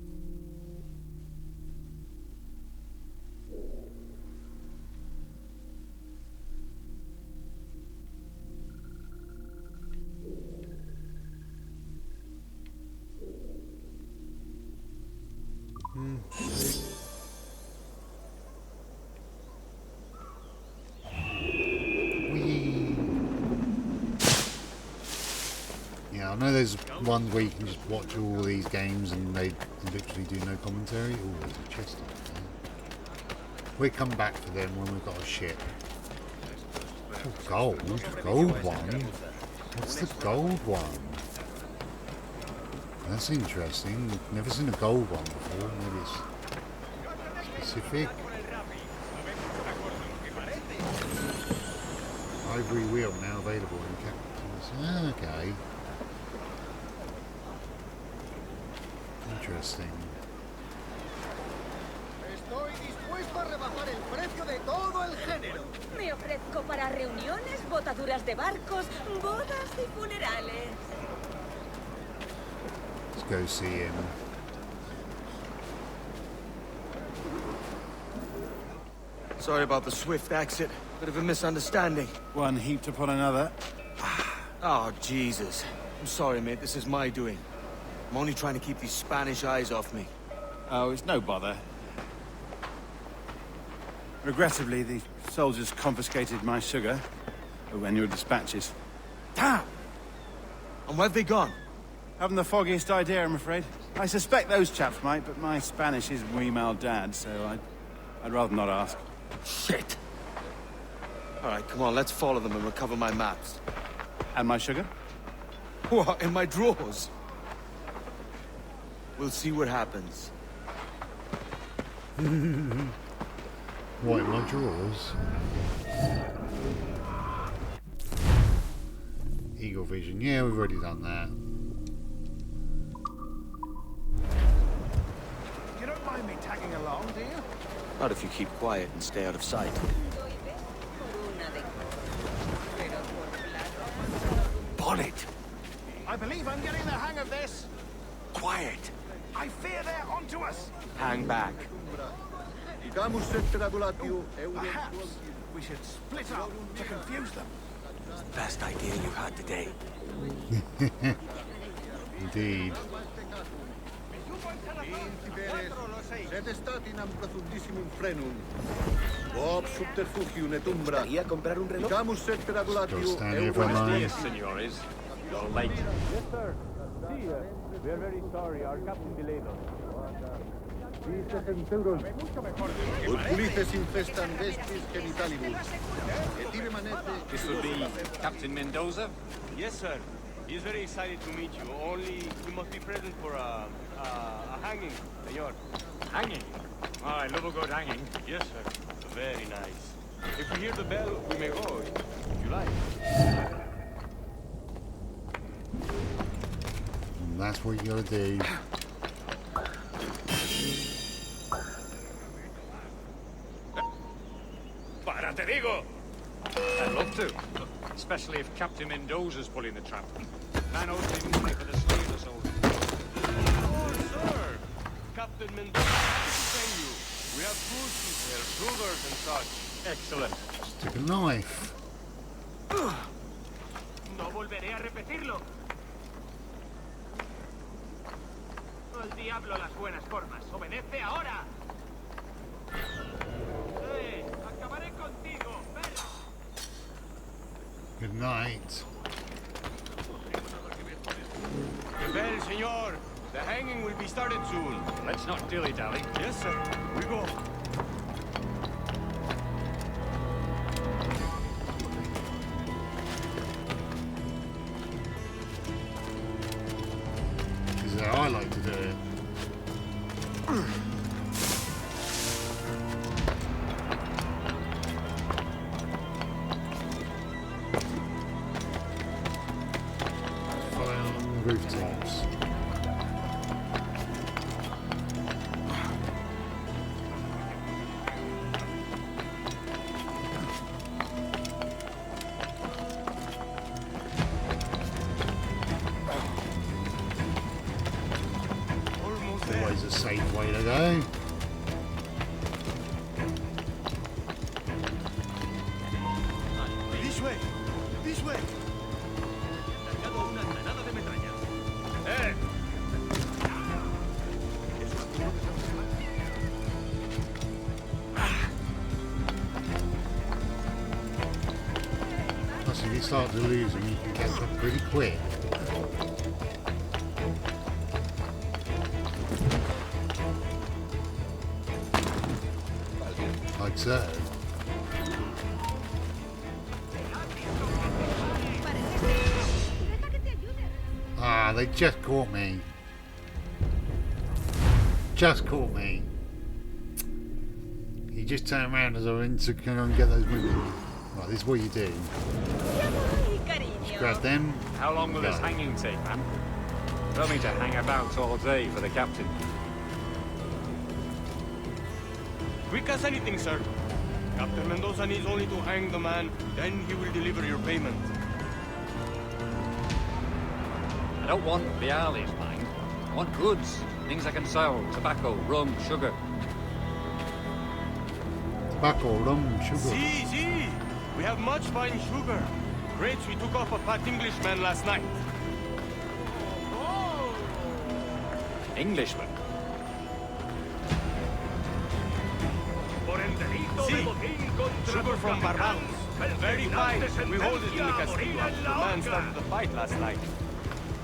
I know there's ones where you can just watch all these games and they literally do no commentary. Oh, there's a chest in there. We'll come back for them when we've got a ship. Oh, gold. Gold one. What's the gold one? That's interesting. Never seen a gold one before. Maybe it's specific. Ivory wheel now available in captains. Okay. Interesting. Estoy dispuesto a rebajar el precio de todo el género. Me ofrezco para reuniones, botaduras de barcos, bodas y funerales. Let's go see him. Sorry about the swift exit. Bit of a misunderstanding. One heaped upon another. Oh, Jesus. I'm sorry, mate. This is my doing. I'm only trying to keep these Spanish eyes off me. Oh, it's no bother. Regrettably, the soldiers confiscated my sugar when your dispatches. Damn! And where have they gone? Haven't the foggiest idea, I'm afraid. I suspect those chaps might, but my Spanish is muy mal dad, so I'd rather not ask. Shit! Alright, come on, let's follow them and recover my maps. And my sugar? What, in my drawers? We'll see what happens. What, in my drawers? Eagle vision. Yeah, we've already done that. You don't mind me tagging along, do you? Not if you keep quiet and stay out of sight. Bonnet! I believe I'm getting the hang of this. Quiet! I fear they're onto us. Hang back. Perhaps we should split up to confuse them. Best idea you've had today. Indeed. Still standing here for a moment. Senores. You're late. Yes, sir. See, we are very sorry. Our captain delayed us. This will be Captain Mendoza? Yes, sir. He's very excited to meet you. Only you must be present for a hanging, senor. Hanging? I love a good hanging. Yes, sir. Very nice. If we hear the bell, we may go, if you like. that's what you gotta do. Para, te digo! I'd love to. Especially if Captain Mendoza's pulling the trap. Man owes me money for the slaves or so. Oh, sir! Captain Mendoza happy to send you. We have food to sell, sugars and such. Excellent. Just took a knife. No volveré a repetirlo. Al diablo las buenas formas. Obedece ahora. Acabaré contigo. Good night. Well, senor, the hanging will be started soon. Let's not dilly-dally. Yes, sir. We go. This is how I like to do it. Following rooftops. Always a safe way to go. This way. This way. Eh. Plus, if you start to lose them, you can catch up pretty quick. Like so. Ah, they just caught me. Just caught me. He just turned around as I went to go and get those women. Right, this is what you do. Just grab them. How long will this hanging take, man? Don't mean to hang about all day for the captain. Quick as anything, sir. Captain Mendoza needs only to hang the man, then he will deliver your payment. I don't want reales, mind. I want goods. Things I can sell. Tobacco, rum, sugar. Tobacco, rum, sugar. See. We have much fine sugar. Crates we took off a fat Englishman last night. Englishman? See, sugar from Barbados. Very fine. We hold it in the Castillo. The man started the fight last night.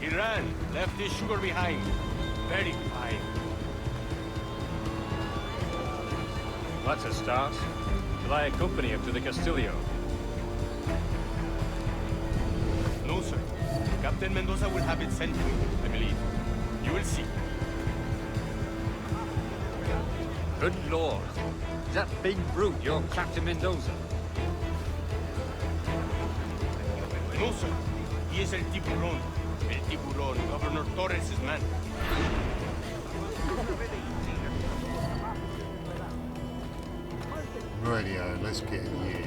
He ran, left his sugar behind. Very fine. That's a start. Shall I accompany him to the Castillo? No, sir. Captain Mendoza will have it sent to you, I believe. You will see. Good Lord. Is that big brute your Captain Mendoza? No, sir. He is El Tiburon. El Tiburon, Governor Torres' man. Radio, let's get you.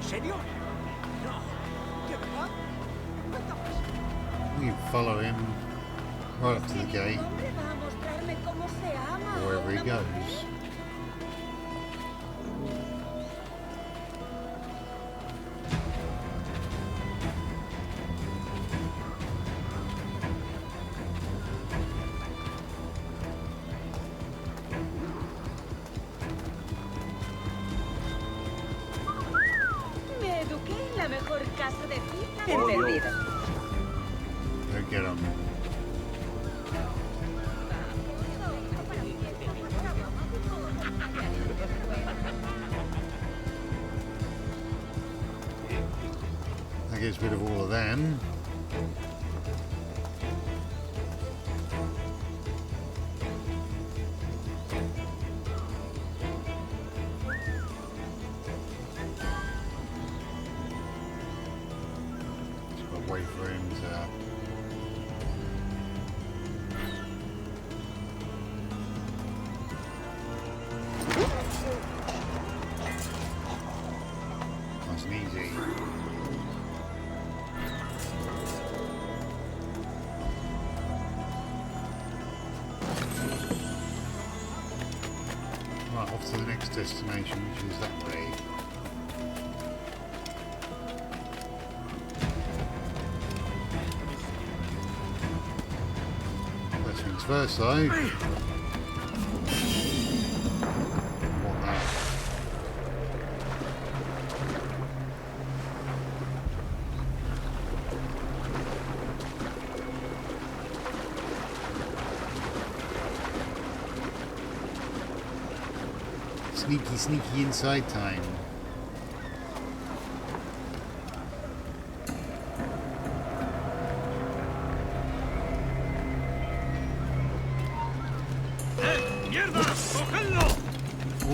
¿Serio? No. ¿De verdad? We can follow him right up to the gate, wherever he goes. Me eduqué en la mejor casa de cita. Entendido. Go get him. That gets rid of all of them. wait for him to... Nice and easy. Right, off to the next destination, which is that way. First things first, though. What that? Sneaky, sneaky inside time.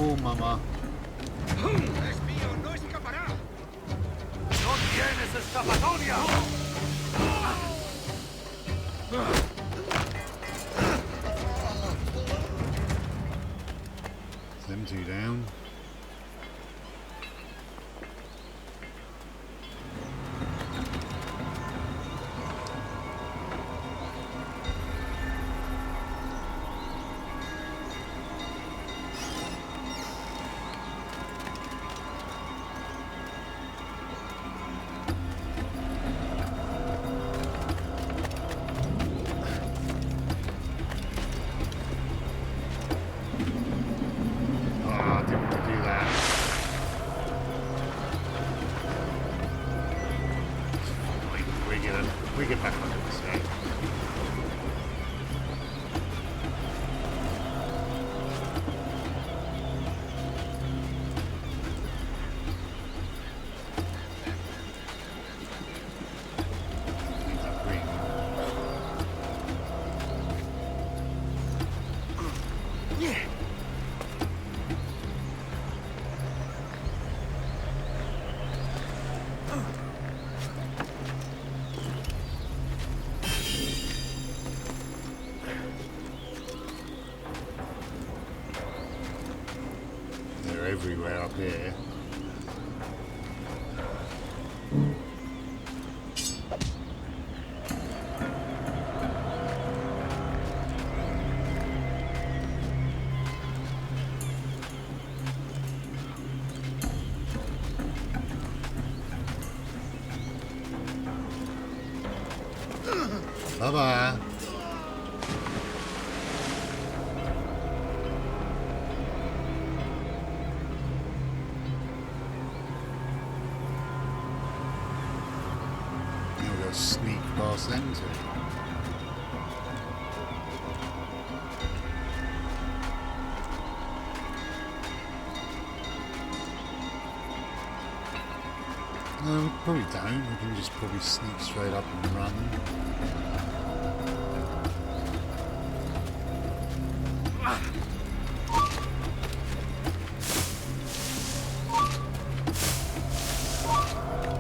Oh, mamá. ¡Espío, no escapará! ¡No tienes escapatoria! Them two down. We get back on this day. Everywhere up here. Bye-bye. Sneak past them too. No, we probably don't. We can just probably sneak straight up and run.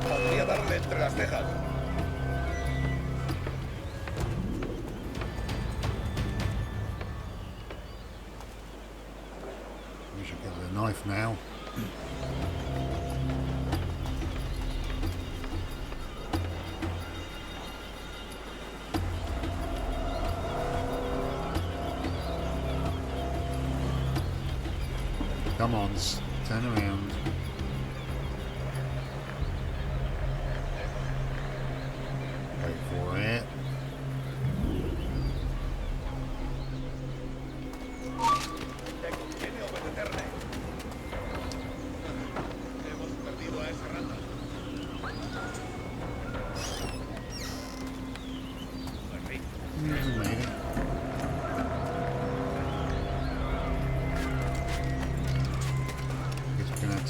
Podría darle entre las cejas. We should get the knife now. Come on, turn around. Wait for it.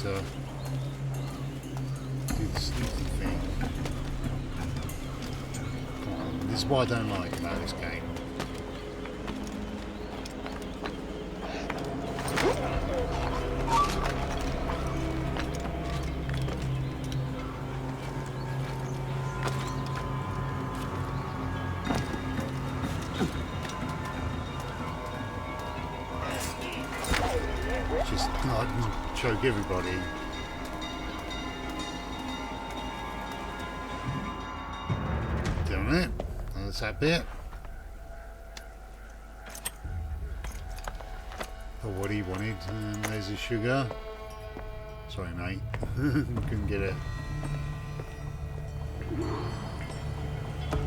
Do the sneaky thing. Come on, this is what I don't like about this game. choke everybody. Doing it. That's that bit. For what he wanted. And there's his sugar. Sorry, mate. Couldn't get it.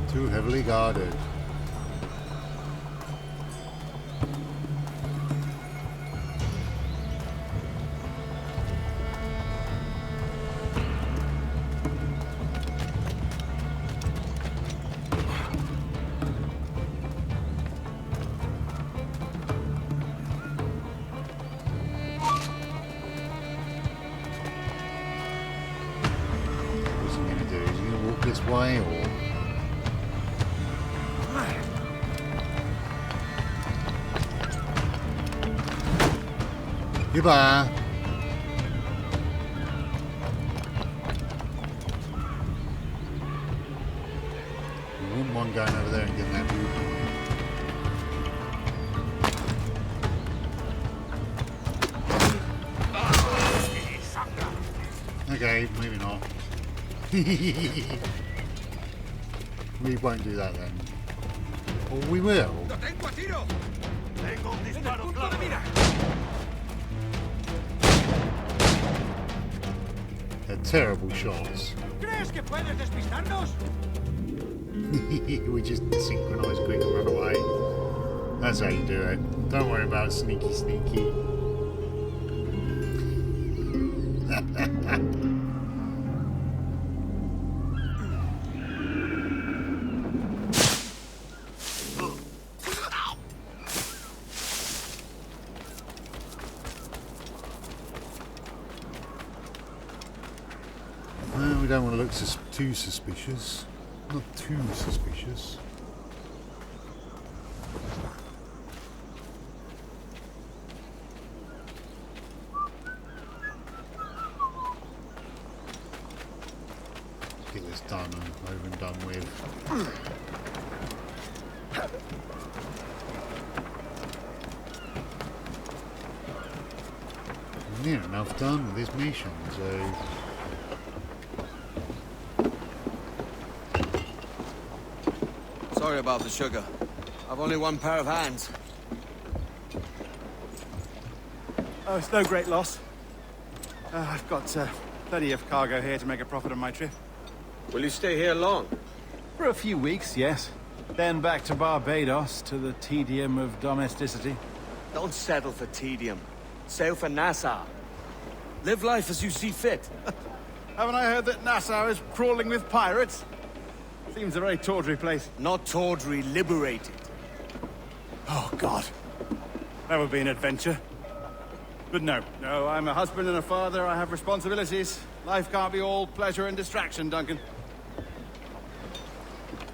Too heavily guarded. What's he gonna do? Is he gonna walk this way or? Goodbye. I wouldn't mind going over there and getting that viewpoint. Okay, maybe not. We won't do that then. Or we will. They're terrible shots. We just synchronise quick and run away. That's how you do it. Don't worry about sneaky sneaky. We don't want to look too suspicious. Not too suspicious. Let's get this done and over and done with. Near enough done with this mission, so. Sorry about the sugar. I've only one pair of hands. Oh, it's no great loss. I've got plenty of cargo here to make a profit on my trip. Will you stay here long? For a few weeks, yes. Then back to Barbados, to the tedium of domesticity. Don't settle for tedium. Sail for Nassau. Live life as you see fit. Haven't I heard that Nassau is crawling with pirates? Seems a very tawdry place. Not tawdry, liberated. Oh, God. That would be an adventure. But no, I'm a husband and a father. I have responsibilities. Life can't be all pleasure and distraction, Duncan.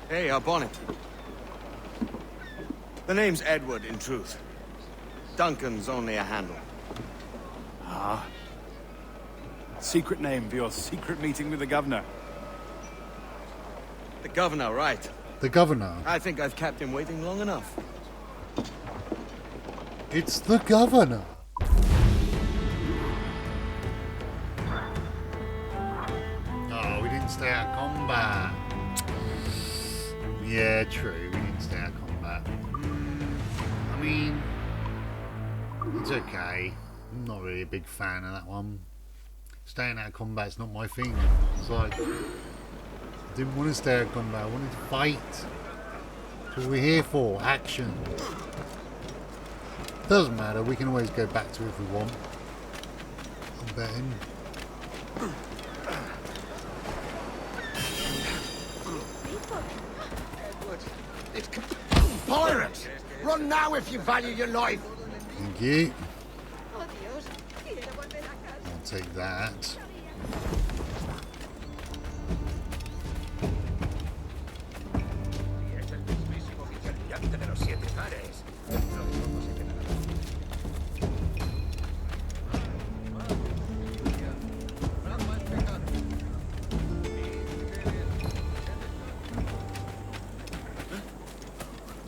Hey, our bonnet. The name's Edward, in truth. Duncan's only a handle. Ah. Secret name for your secret meeting with the governor. The governor, right. The governor. I think I've kept him waiting long enough. It's the governor. Oh, we didn't stay out of combat. Yeah, true. We didn't stay out of combat. I mean, it's okay. I'm not really a big fan of that one. Staying out of combat's not my thing. It's like, I didn't want to stay out of combat. I wanted to fight. That's what we're here for. Action. Doesn't matter. We can always go back to it if we want. I'm betting. Pirates! Run now if you value your life! Thank you. I'll take that.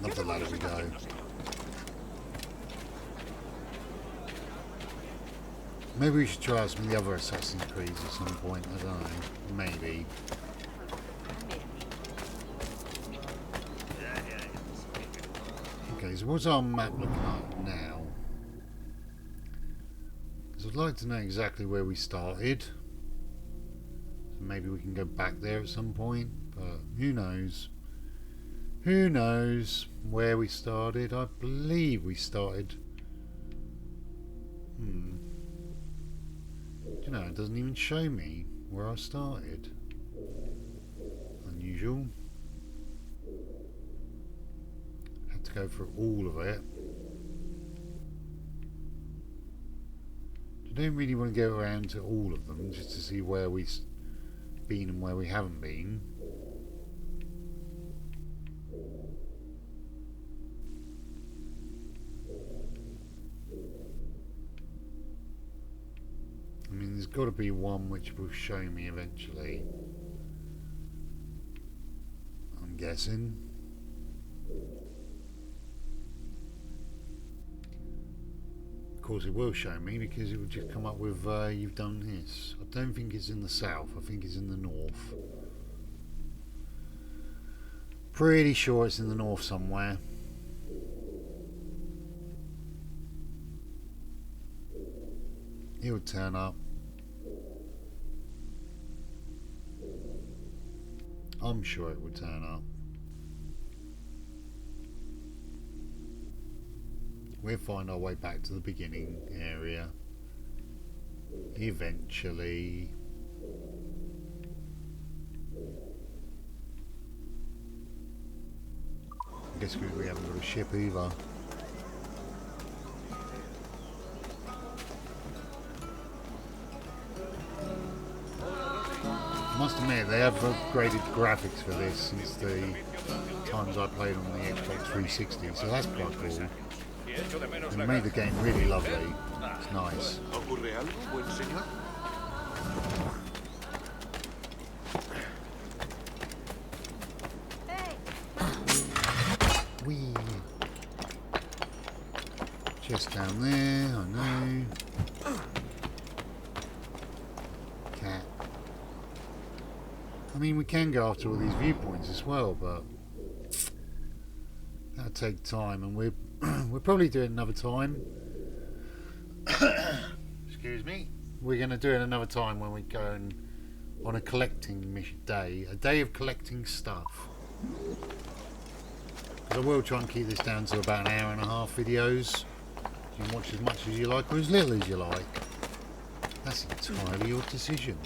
Up the ladder we go. Maybe we should try out some of the other Assassin's Creeds at some point. I don't know. Maybe. Okay, so what's our map looking like now? Because I'd like to know exactly where we started. So maybe we can go back there at some point. But who knows? Who knows where we started? I believe we started... You know, it doesn't even show me where I started. Unusual. Had to go through all of it. I don't really want to go around to all of them just to see where we've been and where we haven't been. I mean, there's got to be one which will show me eventually. I'm guessing. Of course it will show me because it will just come up with you've done this. I don't think it's in the south, I think it's in the north. Pretty sure it's in the north somewhere. It would turn up. I'm sure it would turn up. We'll find our way back to the beginning area. Eventually. I guess we haven't got a ship either. I must admit, they have upgraded graphics for this since the times I played on the Xbox 360, so that's quite cool. They made the game really lovely. It's nice. Whee! Just down there, I know. Cat. I mean, we can go after all these viewpoints as well, but that'll take time, and we'll probably do it another time. Excuse me. We're going to do it another time when we go on a collecting day, a day of collecting stuff. Because I will try and keep this down to about an hour and a half videos. You can watch as much as you like or as little as you like. That's entirely your decision.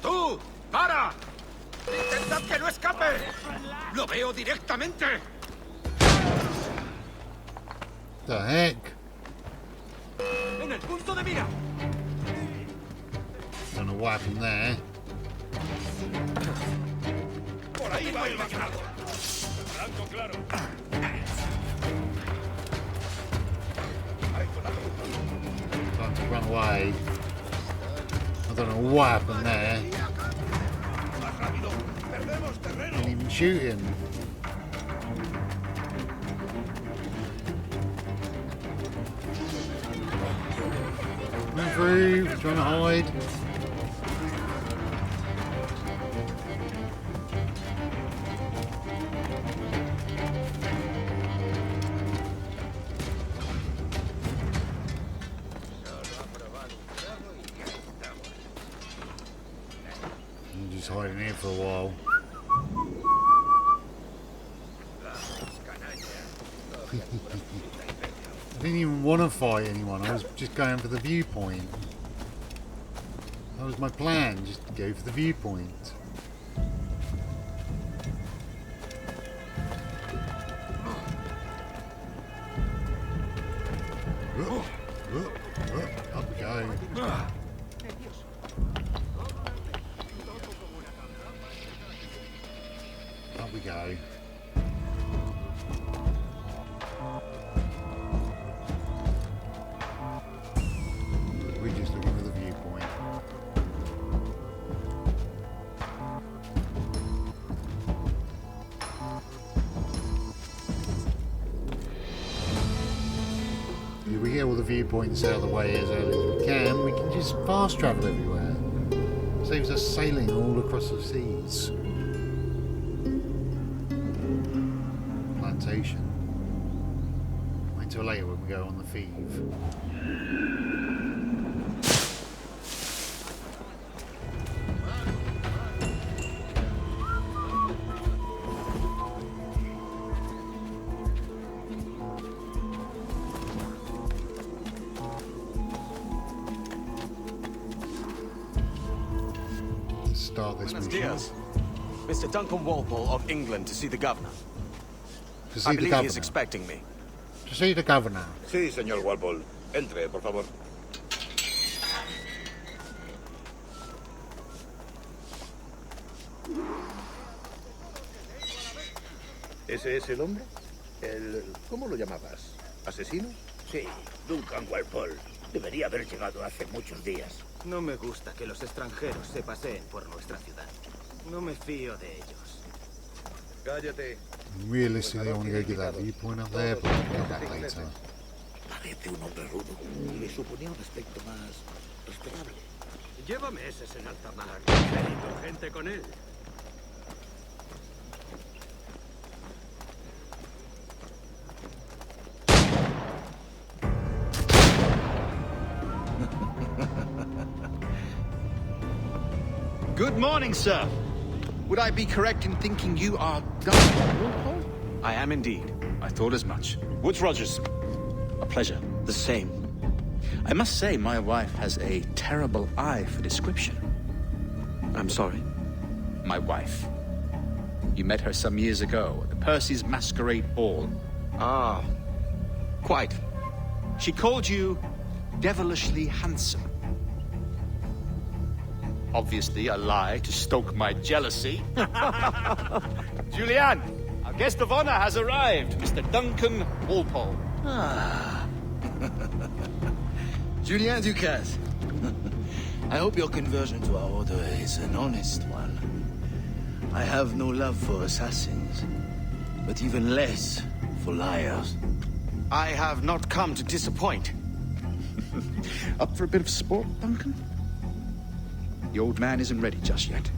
¡Tú! ¡Para! ¡Intentad que no escape! ¡Lo veo directamente! The heck? ¡En el punto de mira! Don't know what happened there. ¡Por ahí va el bacalao! ¡Blanco claro! Time to run away. I don't know what happened there. Didn't even shoot him. Run through, trying to hide. I'm just hiding here for a while. I didn't even want to fight anyone, I was just going for the viewpoint. That was my plan, just to go for the viewpoint. Up we go. Up we go. We're just looking for the viewpoint. If we get all the viewpoints out of the way as early as we can just fast travel everywhere. Saves us sailing all across the seas. Plantation. Wait until later when we go on the thieve. Start this Buenos mission. dias. Mr. Duncan Walpole of England to see the governor. To see I the believe governor. he is expecting me. To see the governor. Sí, señor Walpole. Entre, por favor. ¿Ese es el hombre? ¿Cómo lo llamabas? ¿Asesino? Sí, Duncan Walpole. Debería haber llegado hace muchos días. No me gusta que los extranjeros se paseen por nuestra ciudad. No me fío de ellos. Cállate. Realistically, I want to go get that viewpoint up there, but I'll get back later. Parece un hombre rudo. Le suponía un aspecto más respetable. Lleva meses en alta mar. Teniendo gente con él. Good morning, sir. Would I be correct in thinking you are Duncan Walpole? I am indeed. I thought as much. Woods Rogers. A pleasure. The same. I must say, my wife has a terrible eye for description. I'm sorry? My wife. You met her some years ago at the Percy's Masquerade Ball. Ah, quite. She called you devilishly handsome. Obviously a lie to stoke my jealousy. Julianne, our guest of honor has arrived, Mr. Duncan Walpole. Ah. Julien Ducasse. I hope your conversion to our order is an honest one. I have no love for assassins, but even less for liars. I have not come to disappoint. Up for a bit of sport, Duncan? The old man isn't ready just yet.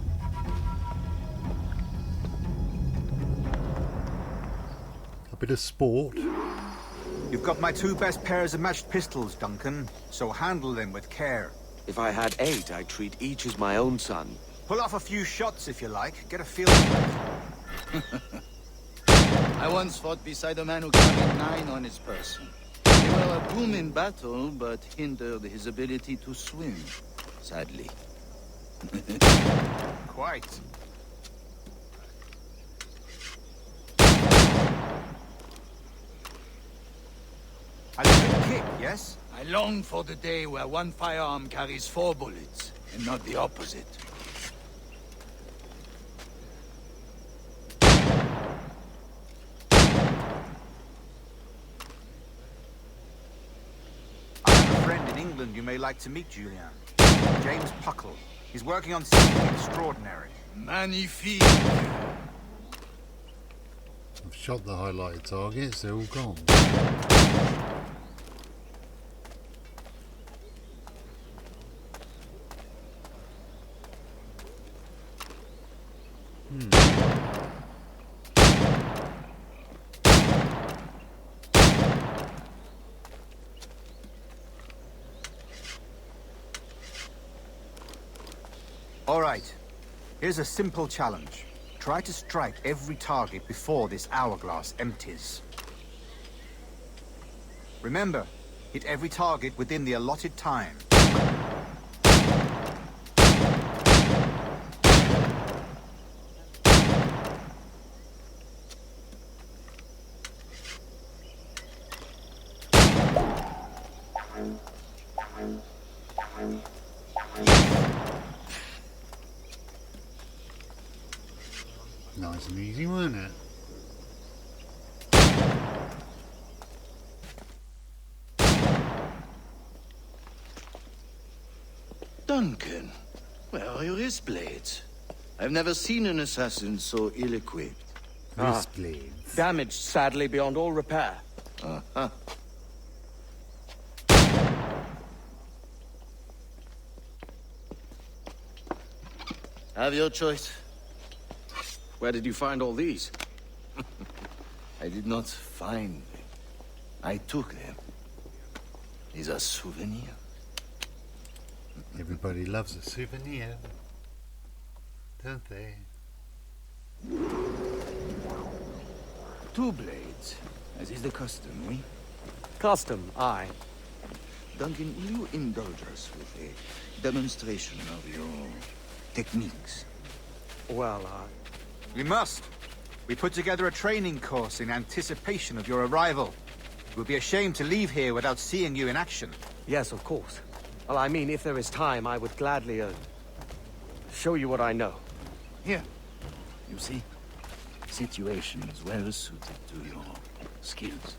A bit of sport. You've got my 2 best pairs of matched pistols, Duncan, so handle them with care. If I had 8, I'd treat each as my own son. Pull off a few shots if you like. Get a feel for it. I once fought beside a man who carried 9 on his person. They were a boom in battle, but hindered his ability to swim, sadly. Quite. A little kick, yes? I long for the day where one firearm carries 4 bullets, and not the opposite. I have a friend in England you may like to meet, Julian. James Puckle. He's working on something extraordinary. Magnifique! I've shot the highlighted targets, they're all gone. All right. Here's a simple challenge. Try to strike every target before this hourglass empties. Remember, hit every target within the allotted time. Nice and easy, wasn't it? Duncan, where are your wrist blades? I've never seen an assassin so ill-equipped. Damaged, sadly, beyond all repair. Uh-huh. Have your choice. Where did you find all these? I did not find them. I took them. These are souvenirs. Everybody loves a souvenir, don't they? 2 blades, as is the custom, we? Custom, aye. Duncan, will you indulge us with a demonstration of your techniques? Well, We must. We put together a training course in anticipation of your arrival. It would be a shame to leave here without seeing you in action. Yes, of course. Well, I mean, if there is time, I would gladly, show you what I know. Here. You see? Situations well suited to your skills.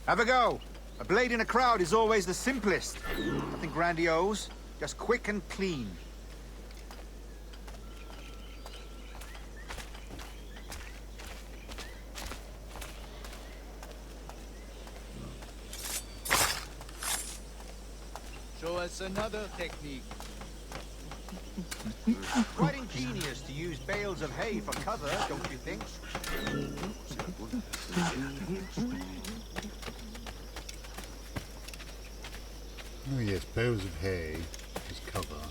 Have a go! A blade in a crowd is always the simplest. Nothing grandiose, just quick and clean. Show us another technique. Quite ingenious to use bales of hay for cover, don't you think? Oh yes, bales of hay as cover.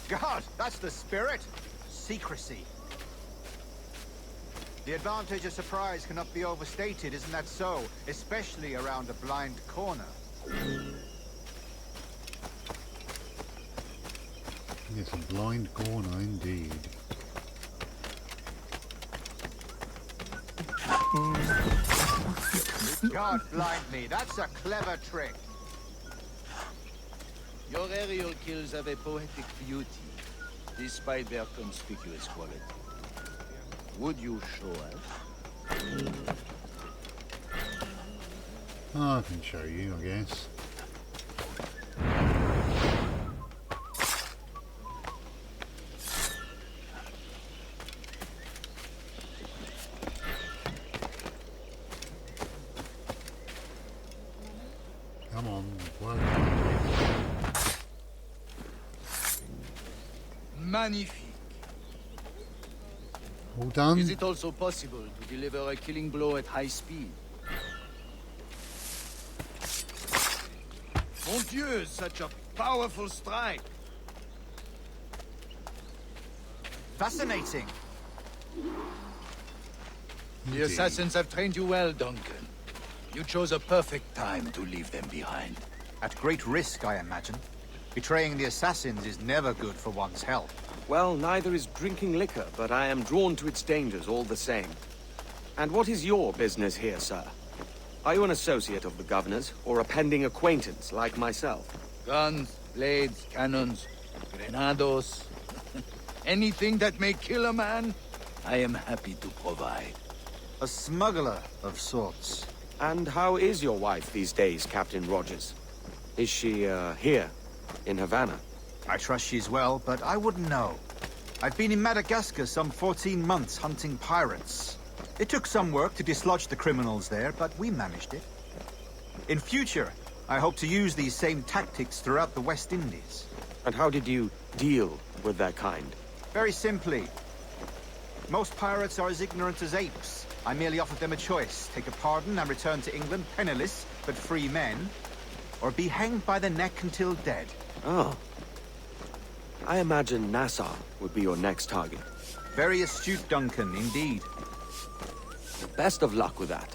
God, that's the spirit. Secrecy. The advantage of surprise cannot be overstated, isn't that so? Especially around a blind corner. Yes, a blind corner indeed. God blind me, that's a clever trick. Your aerial kills have a poetic beauty, despite their conspicuous quality. Would you show us? Oh, I can show you, I guess. Come on, work. Magnifique. All done? Is it also possible to deliver a killing blow at high speed? Mon Dieu, such a powerful strike! Fascinating. The assassins have trained you well, Duncan. You chose a perfect time to leave them behind. At great risk, I imagine. Betraying the assassins is never good for one's health. Well, neither is drinking liquor, but I am drawn to its dangers all the same. And what is your business here, sir? Are you an associate of the governor's, or a pending acquaintance like myself? Guns, blades, cannons, grenados. Anything that may kill a man, I am happy to provide. A smuggler of sorts. And how is your wife these days, Captain Rogers? Is she, here, in Havana? I trust she's well, but I wouldn't know. I've been in Madagascar some 14 months hunting pirates. It took some work to dislodge the criminals there, but we managed it. In future, I hope to use these same tactics throughout the West Indies. And how did you deal with that kind? Very simply. Most pirates are as ignorant as apes. I merely offered them a choice. Take a pardon and return to England penniless, but free men. Or be hanged by the neck until dead. Oh. I imagine Nassau would be your next target. Very astute, Duncan, indeed. Best of luck with that.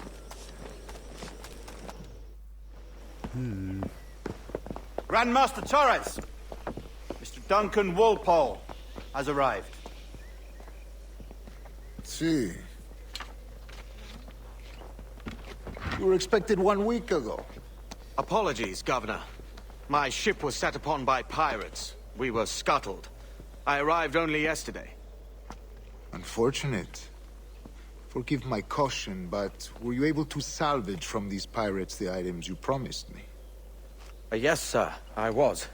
Grandmaster Torres! Mr. Duncan Walpole has arrived. See. You were expected 1 week ago. Apologies, Governor. My ship was set upon by pirates. We were scuttled. I arrived only yesterday. Unfortunate. Forgive my caution, but were you able to salvage from these pirates the items you promised me? Yes, sir, I was.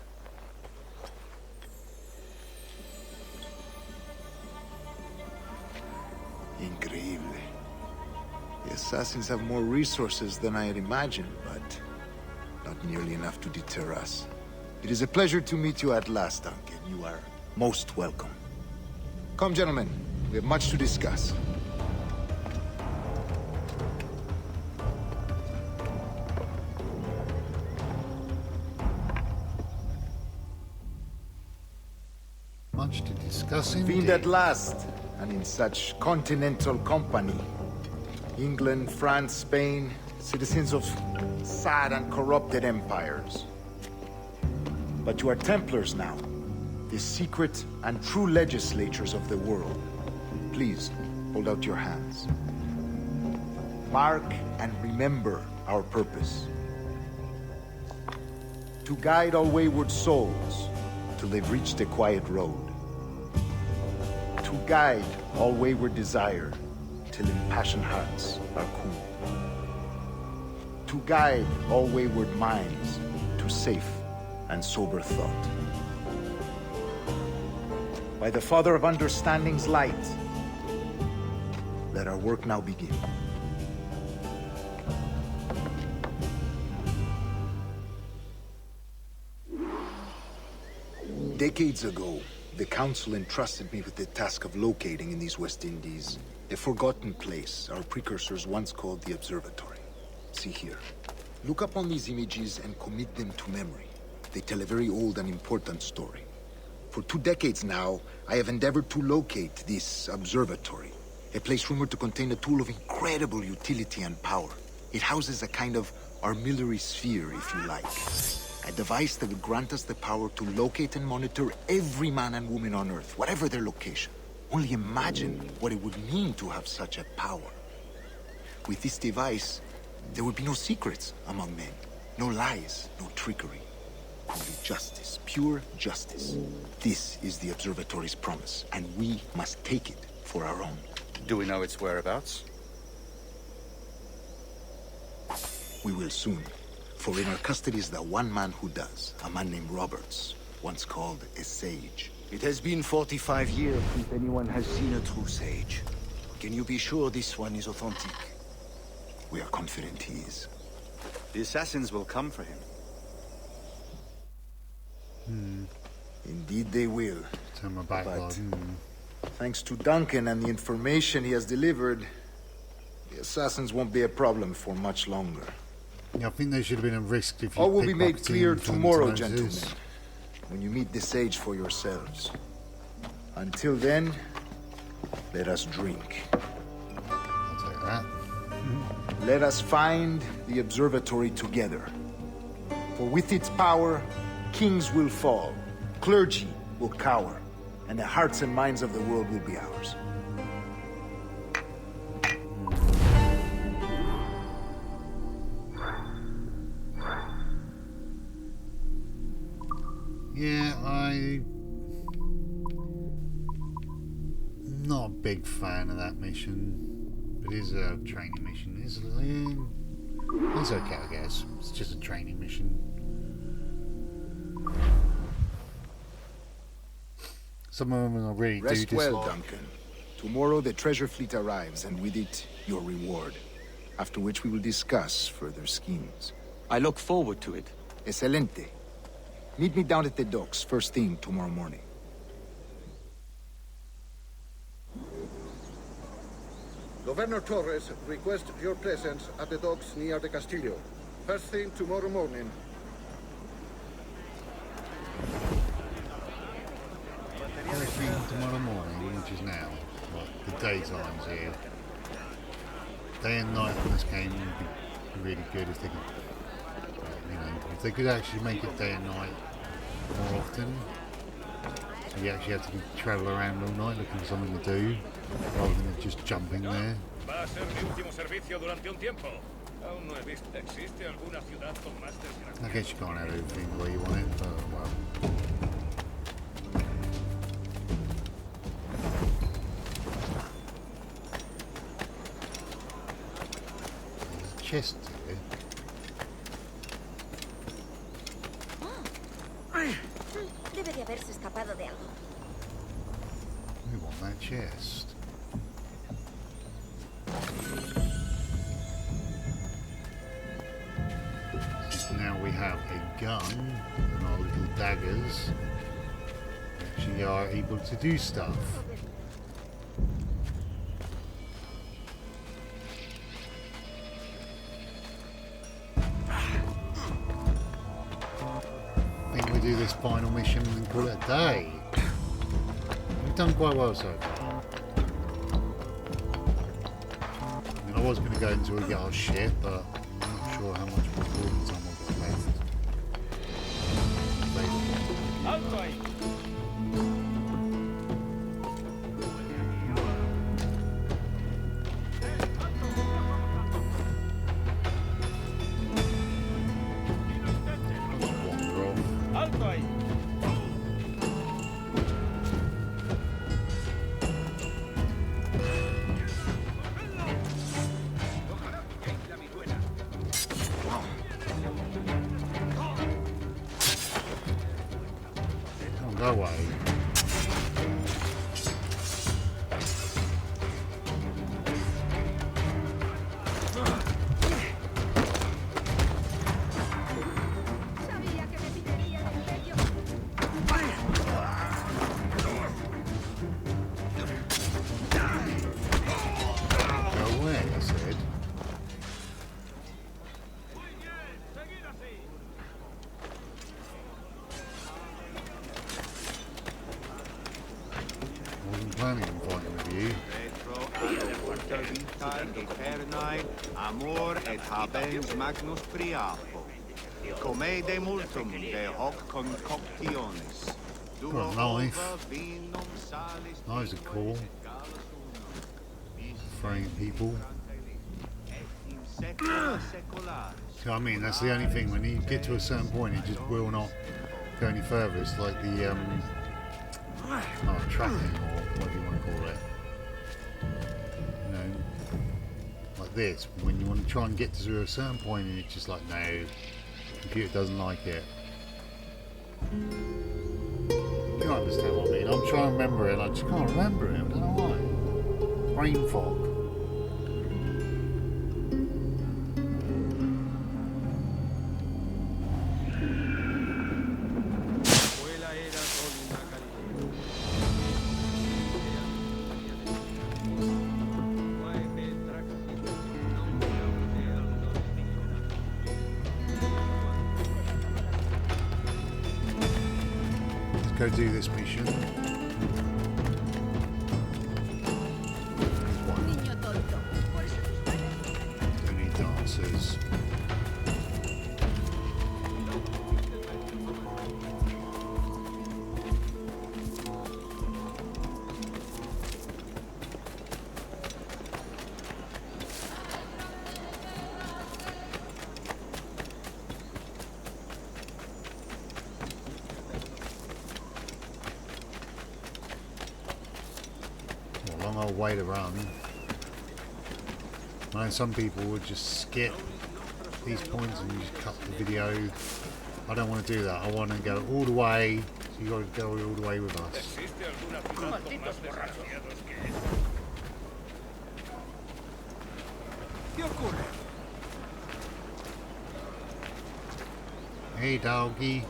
Increíble. The assassins have more resources than I had imagined, but not nearly enough to deter us. It is a pleasure to meet you at last, Duncan. You are most welcome. Come, gentlemen. We have much to discuss. Much to discuss Fiend indeed. at last, and in such continental company. England, France, Spain, citizens of sad and corrupted empires. But you are Templars now, the secret and true legislatures of the world. Please, hold out your hands. Mark and remember our purpose. To guide all wayward souls till they've reached a quiet road. To guide all wayward desire till impassioned hearts are cool. To guide all wayward minds to safe and sober thought. By the Father of Understanding's light, let our work now begin. Decades ago, the Council entrusted me with the task of locating in these West Indies a forgotten place our precursors once called the Observatory. See here. Look upon these images and commit them to memory. They tell a very old and important story. For 2 decades now, I have endeavored to locate this observatory, a place rumored to contain a tool of incredible utility and power. It houses a kind of armillary sphere, if you like. A device that would grant us the power to locate and monitor every man and woman on Earth, whatever their location. Only imagine what it would mean to have such a power. With this device, there would be no secrets among men, no lies, no trickery. Only justice, pure justice. This is the Observatory's promise, and we must take it for our own. Do we know its whereabouts? We will soon. For in our custody is the one man who does, a man named Roberts, once called a sage. It has been 45 years since anyone has seen a true sage. Can you be sure this one is authentic? We are confident he is. The assassins will come for him. Indeed they will. Turn my backlog. Thanks to Duncan and the information he has delivered, the assassins won't be a problem for much longer. Yeah, I think there should have been a risk if you All will be made pickpocketing clear from tomorrow, Moses. gentlemen, when you meet the sage for yourselves. Until then, let us drink. I'll take that. Let us find the observatory together. For with its power, kings will fall, clergy will cower, and the hearts and minds of the world will be ours. Yeah, I'm not a big fan of that mission. It is a training mission. It's okay, I guess. It's just a training mission. Some of them I really Rest do well, dislike. Duncan. Tomorrow the treasure fleet arrives, and with it, your reward. After which we will discuss further schemes. I look forward to it. Excelente. Meet me down at the docks first thing tomorrow morning. Governor Torres requests your presence at the docks near the Castillo. First thing tomorrow morning. First thing tomorrow morning, which is now, like the daytimes here. Day and night on this game would be really good if they could, you know, if they could actually make it day and night more often. So you actually have to travel around all night looking for something to do, rather than just jumping there. Va a ser mi último servicio durante un tiempo. Aún no he visto. ¿Existe alguna ciudad con más I guess you can't have everything the way you want it, but well. There's a chest here. Debe de haberse escapado de algo. We want that chest. So now we have have a gun and our little daggers. We actually are able to do stuff. I think we do this final mission and call it a day. We've done quite well so far. I mean, I was going to go until we get our shit, but I'm not sure how much recording time I've got left. Go away. Go away, I said. Wasn't planning on fighting with you. Amor et habens magnus priapo. Come de multum de hoc concoctionis. Got a knife. Knives are cool. Fraying people. So, I mean, that's the only thing. When you get to a certain point, it just will not go any further. It's like the tracking or whatever you want to call it. You know, like this. When you want to try and get to a certain point, and it's just like, no, the computer doesn't like it. You understand what I mean? I'm trying to remember it, and I just can't remember it. I don't know why. Brain fog. Go do this mission. Don't need dancers. Long old way to run. I know some people would just skip these points and just cut the video. I don't want to do that. I want to go all the way. So you got to go all the way with us. Hey, doggy.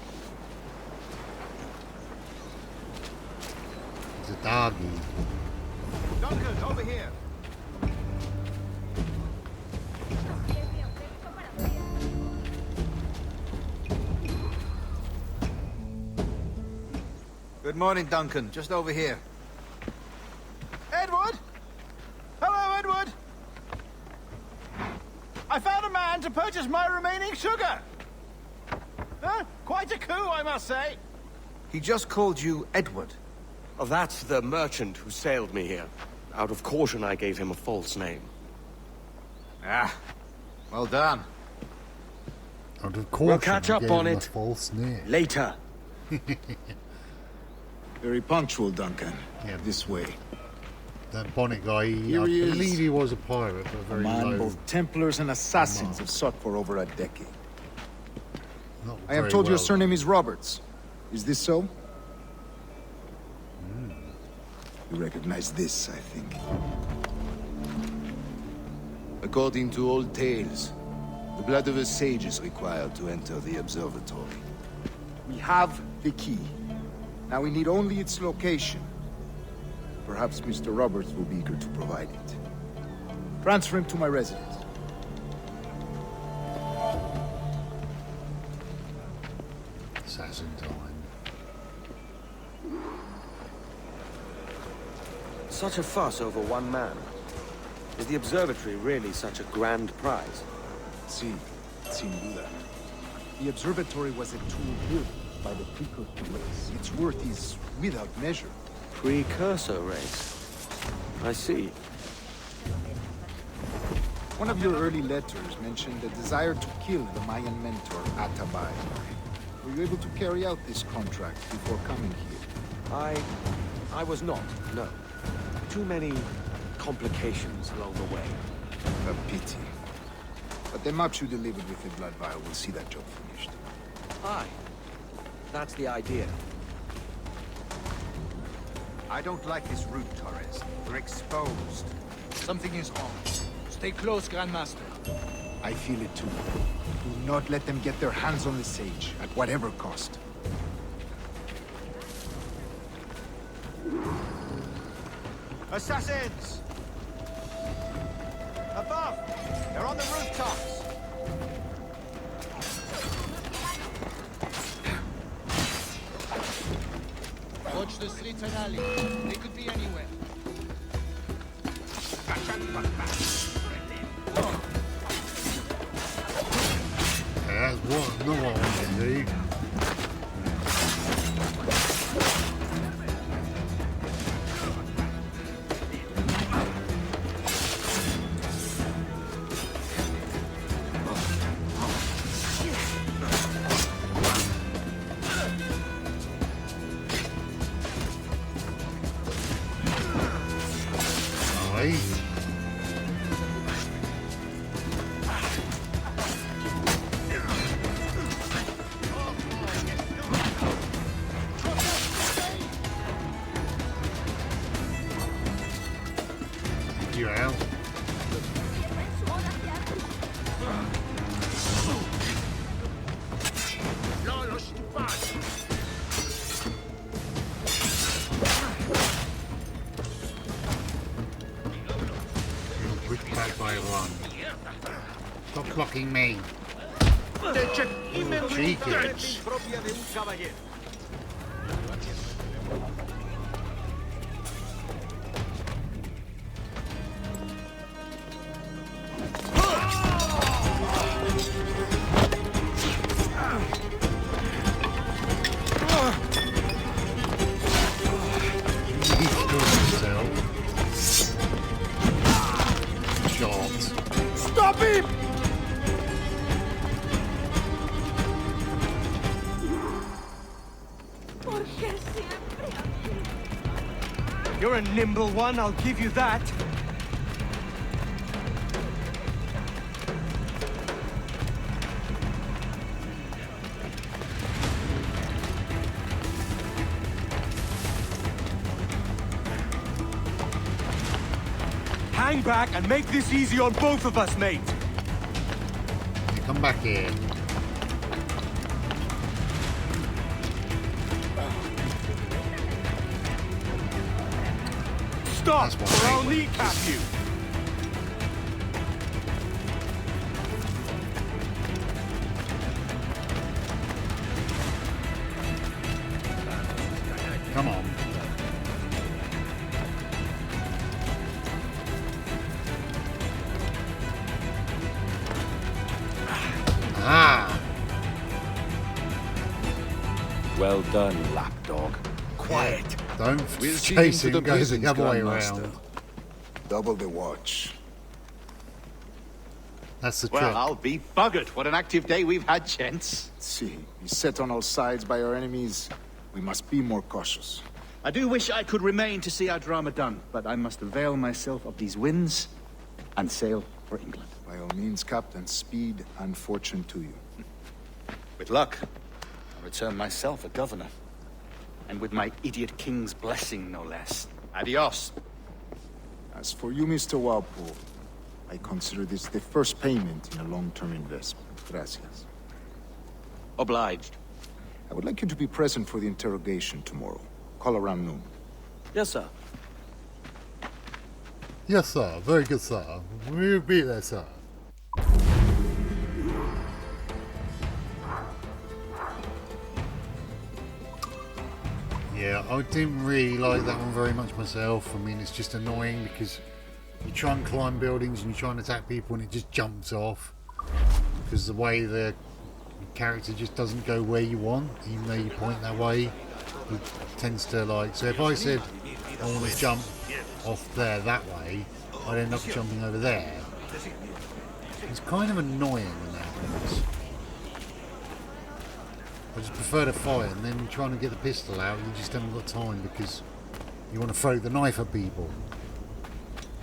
It's a doggy. Duncan, over here. Good morning, Duncan. Just over here. Edward? Hello, Edward. I found a man to purchase my remaining sugar. Quite a coup, I must say. He just called you Edward. Oh, that's the merchant who sailed me here. Out of caution, I gave him a false name. Ah, well done. Out of caution, We'll catch up on it false name. later. Very punctual, Duncan. Yeah, this way. That bonnet guy, Here I he is. believe he was a pirate, but A very man low. both Templars and Assassins have sought for over a decade. Not I have very told your well. surname is Roberts. Is this so? You recognize this, I think. According to old tales, The blood of a sage is required to enter the observatory. We have the key. Now we need only its location. Perhaps Mr. Roberts will be eager to provide it. Transfer him to my residence. Assassin time. Such a fuss over one man. Is the observatory really such a grand prize? Sin duda. The observatory was a tool built by the precursor race. Its worth is without measure. Precursor race? I see. One of your early letters mentioned a desire to kill the Mayan mentor, Atabay. Were you able to carry out this contract before coming here? I was not, no. Too many complications along the way. A pity. But the maps you delivered with the blood vial will see that job finished. Aye. That's the idea. I don't like this route, Torres. We're exposed. Something is wrong. Stay close, Grandmaster. I feel it too. Do not let them get their hands on the sage, at whatever cost. Assassins! Above! They're on the rooftops! Watch the streets and alleys. They could be anywhere. What? No one can do. You out. Quick back by one. Stop blocking me. Cheekage. Stop him! You're a nimble one, I'll give you that. Hang back and make this easy on both of us, mate. Come back here. Stop, or I'll kneecap you. Come on. Ah. Well done, lapdog. Quiet. Don't We'll chase him, go the other way around. Double the watch. That's the trick. Well, I'll be buggered. What an active day we've had, gents. See, he's set on all sides by our enemies. We must be more cautious. I do wish I could remain to see our drama done, but I must avail myself of these winds and sail for England. By all means, Captain, speed and fortune to you. With luck, I'll return myself a governor. And with my idiot king's blessing, no less. Adios. As for you, Mr. Walpole, I consider this the first payment in a long-term investment. Gracias. Obliged. I would like you to be present for the interrogation tomorrow. Call around noon. Yes, sir. Yes, sir. Very good, sir. We'll be there, sir. Yeah, I didn't really like that one very much myself. I mean, it's just annoying because you try and climb buildings and you try and attack people and it just jumps off. Because the way the character just doesn't go where you want, even though you point that way, it tends to like... So if I said I want to jump off there that way, I'd end up jumping over there. It's kind of annoying when that happens. I just prefer to fight, and then trying to get the pistol out, you just haven't got time because you want to throw the knife at people.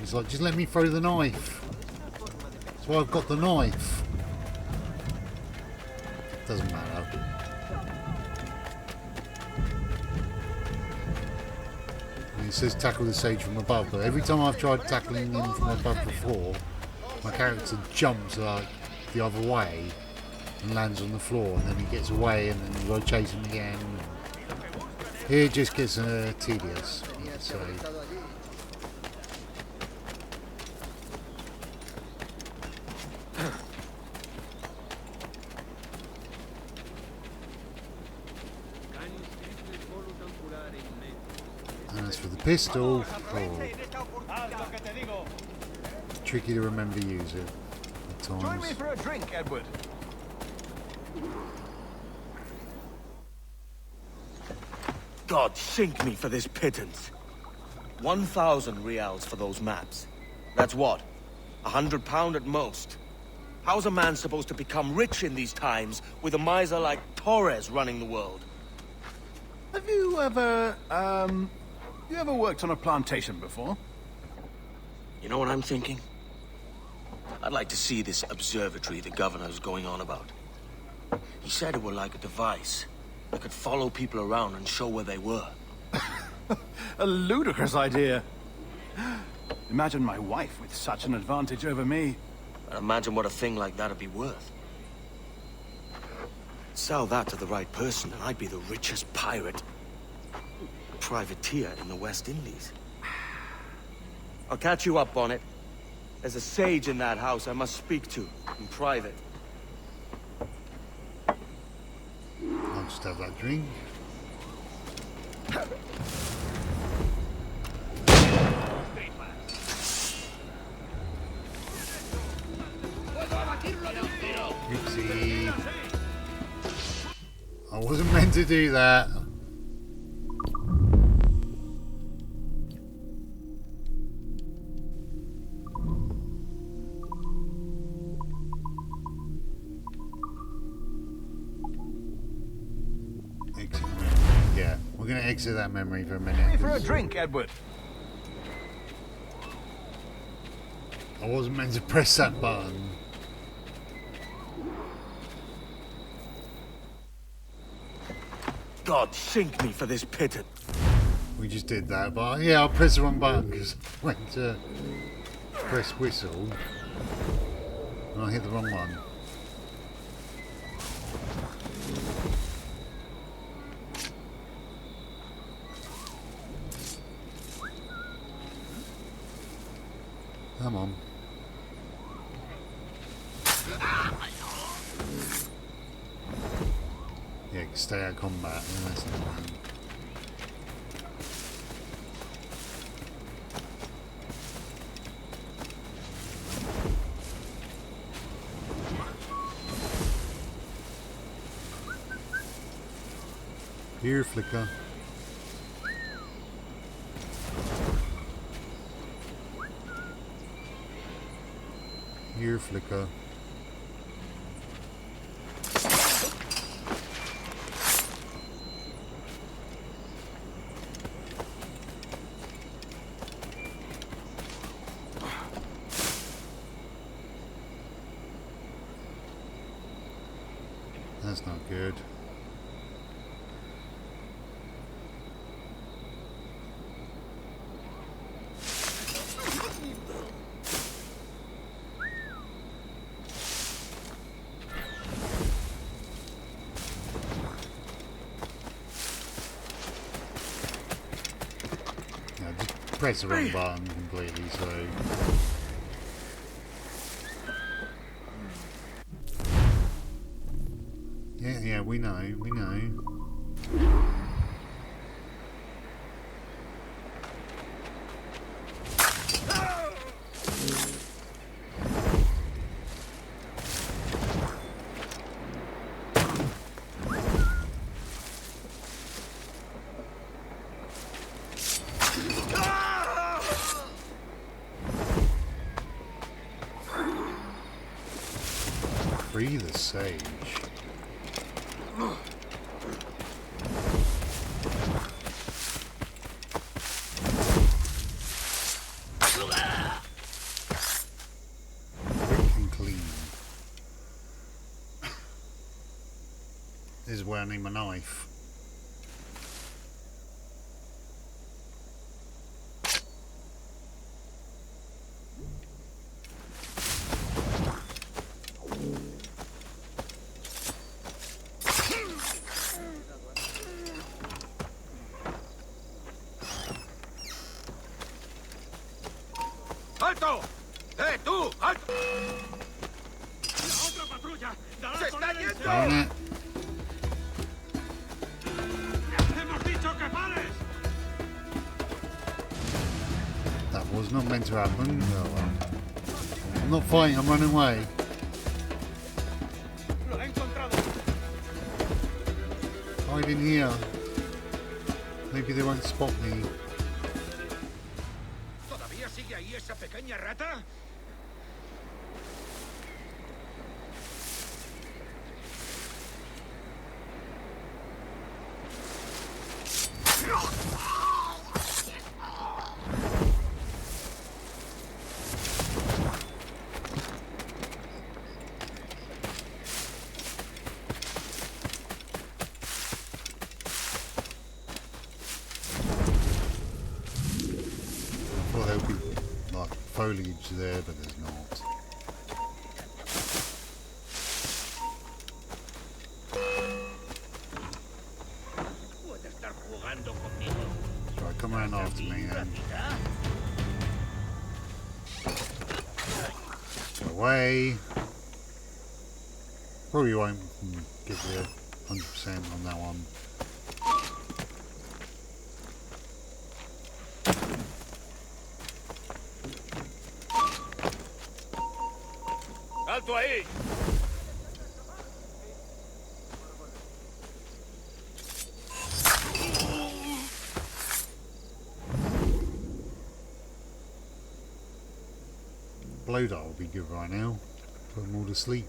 It's like, just let me throw the knife. That's why I've got the knife. Doesn't matter. And it says tackle the sage from above, but every time I've tried tackling him from above before, my character jumps like the other way and lands on the floor, and then he gets away, and then you've got to chase him again. It just gets tedious, you could say. And as for the pistol, tricky to remember to use it at times. Join me for a drink, Edward. God sink me for this pittance. 1,000 reals for those maps. That's what? £100 at most. How's a man supposed to become rich in these times with a miser like Torres running the world? Have you ever, worked on a plantation before? You know what I'm thinking? I'd like to see this observatory the governor's going on about. He said it were like a device that could follow people around and show where they were. A ludicrous idea. Imagine my wife with such an advantage over me. And imagine what a thing like that'd be worth. Sell that to the right person and I'd be the richest pirate. Privateer in the West Indies. I'll catch you up on it. There's a sage in that house I must speak to in private. I'll just have that drink. Oopsie. I wasn't meant to do that. Exit memory. Yeah, we're going to exit that memory for a minute. Join me for a drink, Edward. I wasn't meant to press that button. God sink me for this pittance. We just did that, but yeah, I'll press the wrong button because I went to press whistle and I hit the wrong one. Come on. Yeah, stay out of combat. Yeah, that's annoying. Here, Flicker. Here, Flicker. That's not good. pressed the wrong button completely, so... Yeah, we know. Free the sage. Quick and clean. This is where I need my knife. ¡Alto! Tú! ¡Alto! ¡La otra patrulla! ¡Se está yendo! ¡Hemos dicho que pares! That was not meant to happen. Oh, well. I'm not fighting, I'm running away. Lo he encontrado. Hide in here. Maybe they won't spot me. ¿Todavía sigue ahí esa pequeña rata? Well, there'll be like foliage there, but there's not. Right, come around after me then. Away. Probably won't get the 100% on that one. ¡Alto ahí! Blow dart will be good right now. Put them all to sleep.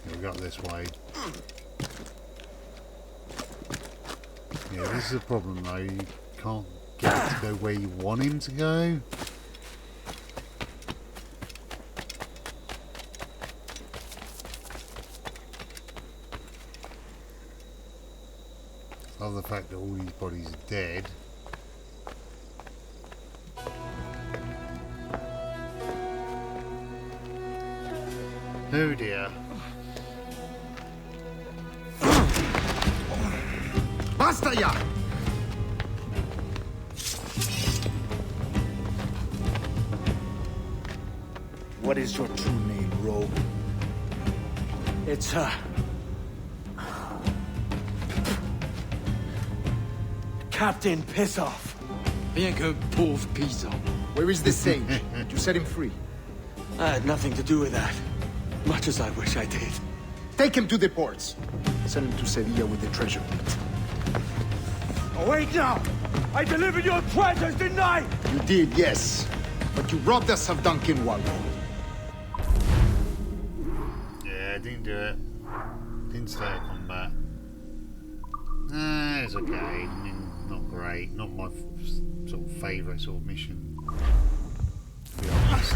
We got this way. Yeah, this is a problem though. You can't get it to go where you want him to go. I love the fact that all these bodies are dead. Oh dear. Basta ya! What is your true name, rogue? It's, Captain Pissoff. Bien que pauvre paysan. Where is the sage? You set him free. I had nothing to do with that. Much as I wish I did. Take him to the ports. Send him to Sevilla with the treasure. Oh, wait now! I delivered your treasures, didn't I? You did, yes. But you robbed us of Duncan Waldo. Yeah, I didn't do it. Didn't start combat. It's okay. I mean, not great. Not my sort of favourite sort of mission. To be honest.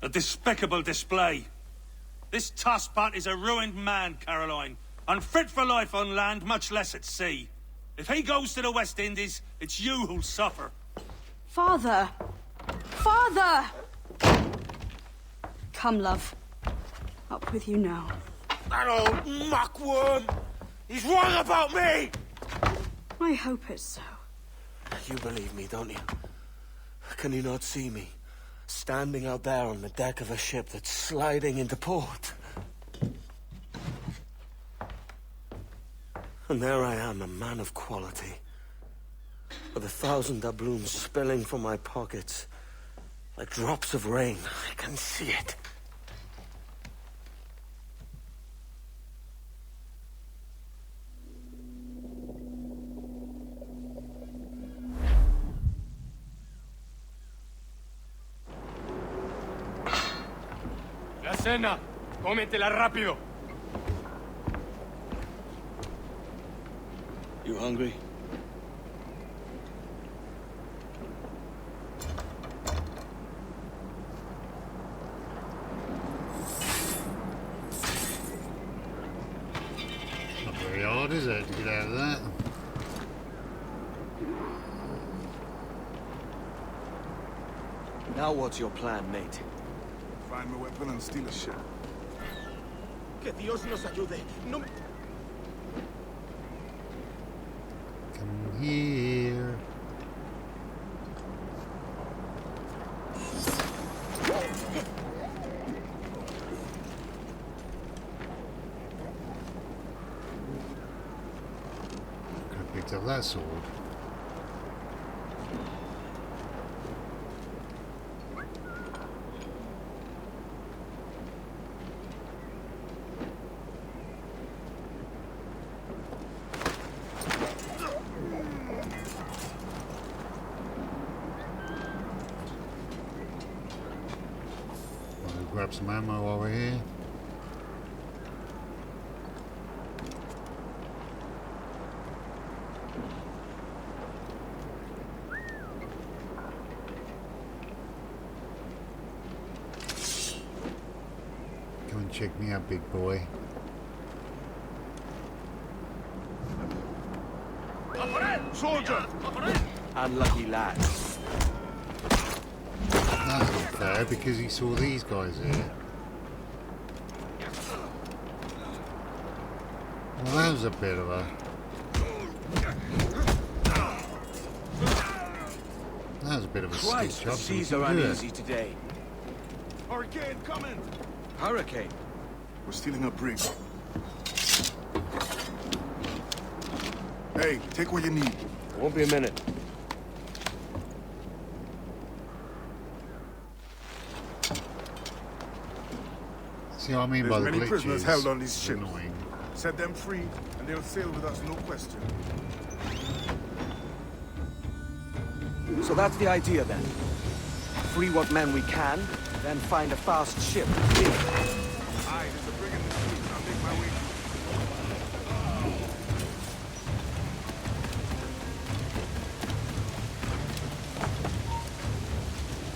A despicable display. This tosspot is a ruined man, Caroline. Unfit for life on land, much less at sea. If he goes to the West Indies, it's you who'll suffer. Father! Father! Come, love. Up with you now. That old muckworm! He's wrong about me! I hope it's so. You believe me, don't you? Can you not see me? Standing out there on the deck of a ship that's sliding into port. And there I am, a man of quality. With 1,000 doubloons spilling from my pockets. Like drops of rain. I can see it. La cena. Cómetela rápido. You hungry? Not very hard, is it, to get out of that? Now what's your plan, mate? Find my weapon and steal a ship. Que Dios nos ayude. No me... Come here. Could have picked up that sword. Grab some ammo while we're here. Come and check me out, big boy. Soldier! Unlucky lad. That's not fair because he saw these guys here. Well, that was a bit of a... That was a bit of a Christ, stitch up. the seas are uneasy it. today. Hurricane coming! Hurricane? We're stealing a brig. Hey, take what you need. Won't be a minute. See what I mean There's by the many glitches? prisoners held on these ships. Annoying. Set them free, and they'll sail with us, no question. So that's the idea then. Free what men we can, then find a fast ship. Aye, there's a brig in the street. I'll make my way.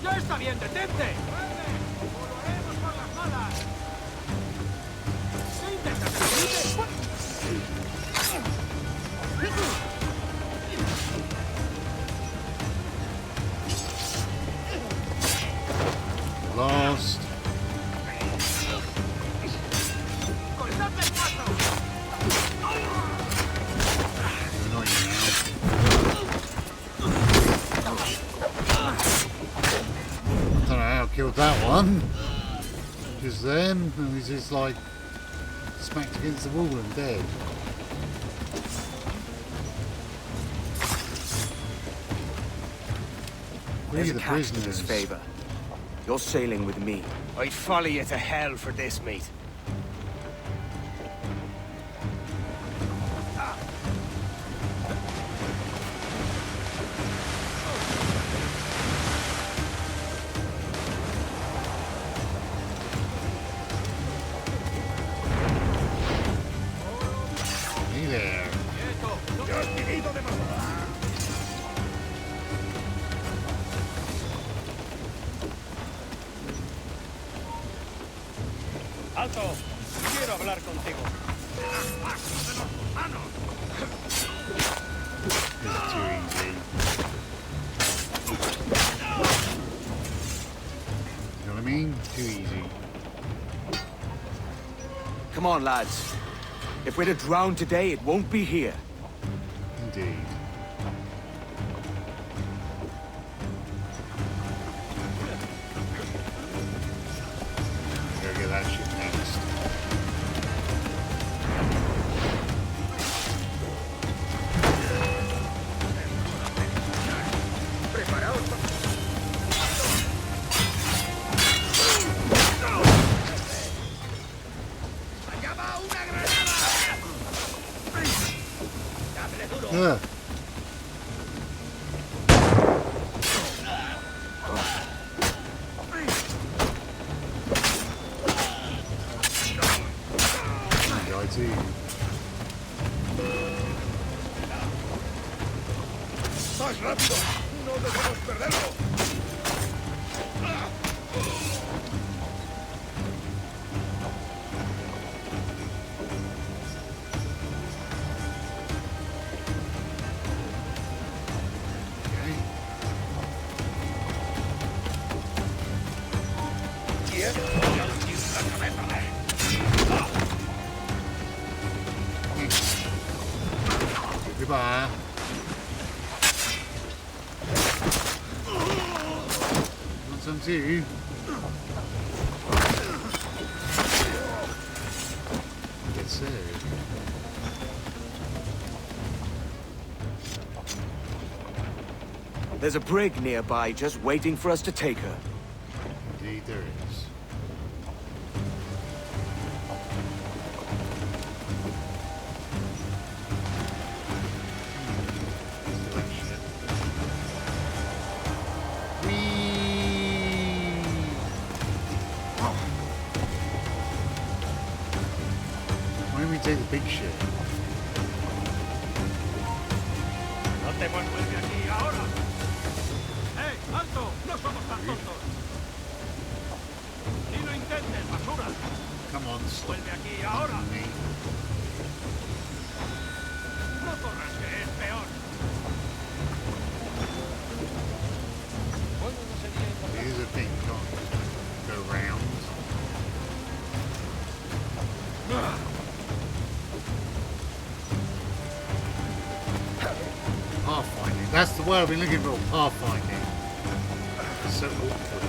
¡Ya está bien, detente! ¡O lo haremos por las malas! ¿Qué intentas destruirme? Lost. ¡Cortadme el paso! Annoying now. I don't know how I killed that one. Just then, and he's just like smacked against the wall and dead. There's Free a the catch to this prisoners. favor. You're sailing with me. I'd follow you to hell for this, mate. Hey there. Alto. Quiero hablar contigo. It's too easy. You know what I mean? Too easy. Come on, lads. If we're to drown today, it won't be here. Indeed. Gotta get that shit next. Ugh. ¡Más rápido! ¡No debemos perderlo! Goodbye. Want some too? Get served. There's a brig nearby just waiting for us to take her. Indeed there is. Why don't we take the big ship? ¡No te mueves de aquí ahora! ¡Hey, alto! ¡No somos tan tontos! ¡Ni lo intentes, basura! Come on, stop. ¡Vuelve aquí ahora! Me. ¡No corras, que es peor! Here's the thing, can't go round. Pathfinding. That's the word I've been looking for. Pathfinding. It's so awkward.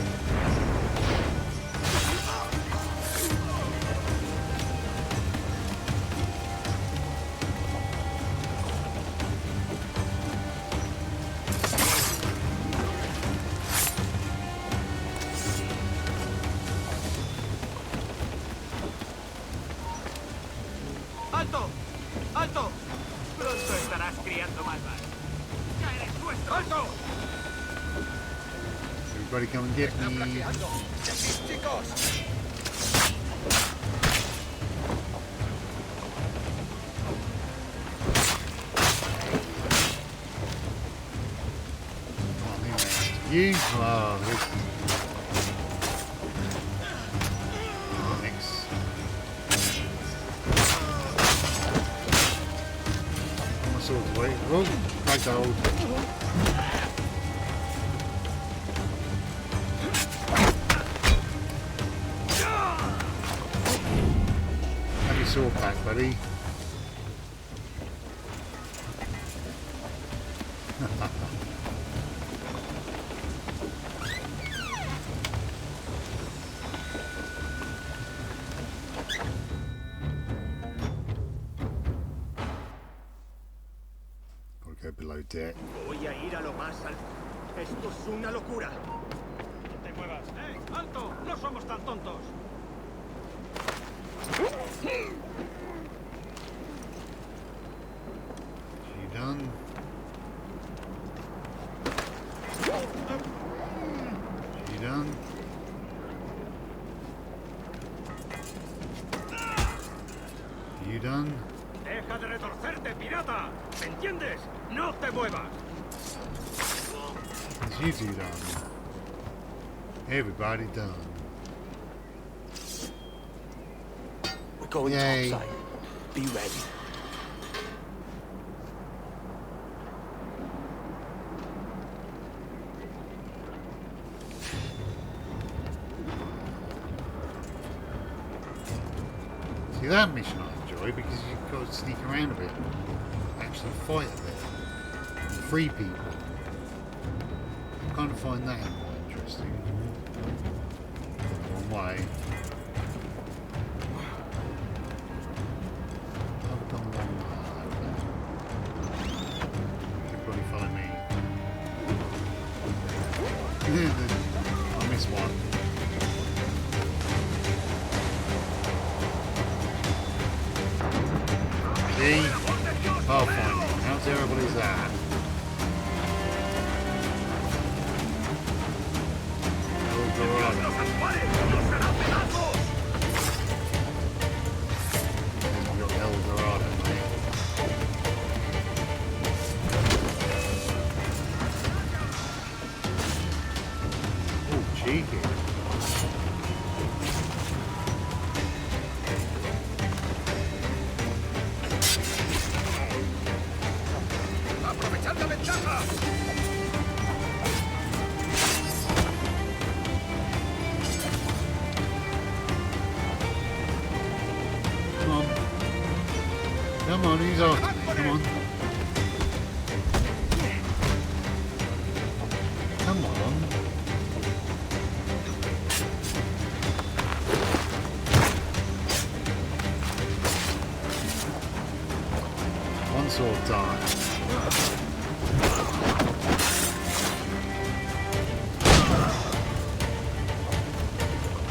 ¡Alto! ¡Alto! Pronto estarás criando malvas. ¡Ya eres nuestro! ¡Alto! Everybody come and get me. ¡Chicos! You? Oh, thanks. My sword's away. Oh, right hold. Have your sword back, buddy. Go below deck. Voy a ir a lo más alto. Esto es una locura. No te muevas. ¡Eh! ¡Alto! ¡No somos tan tontos! You done? You done? You done? ¡Deja de retorcerte, pirata! ¿Me entiendes? ¡No te muevas! Is you two done? Everybody done. going topside. Be ready. See, that mission I enjoy because you've got to sneak around a bit, actually fight a bit, free people. I kind of find that more interesting. One way. I've gone the wrong way. Should probably follow me. I missed one. See? Pathfinding. How terrible is that? El Dorado. We've got El Dorado, mate. Oh, cheeky. Come on, he's off. Come on. Come on. One sword time.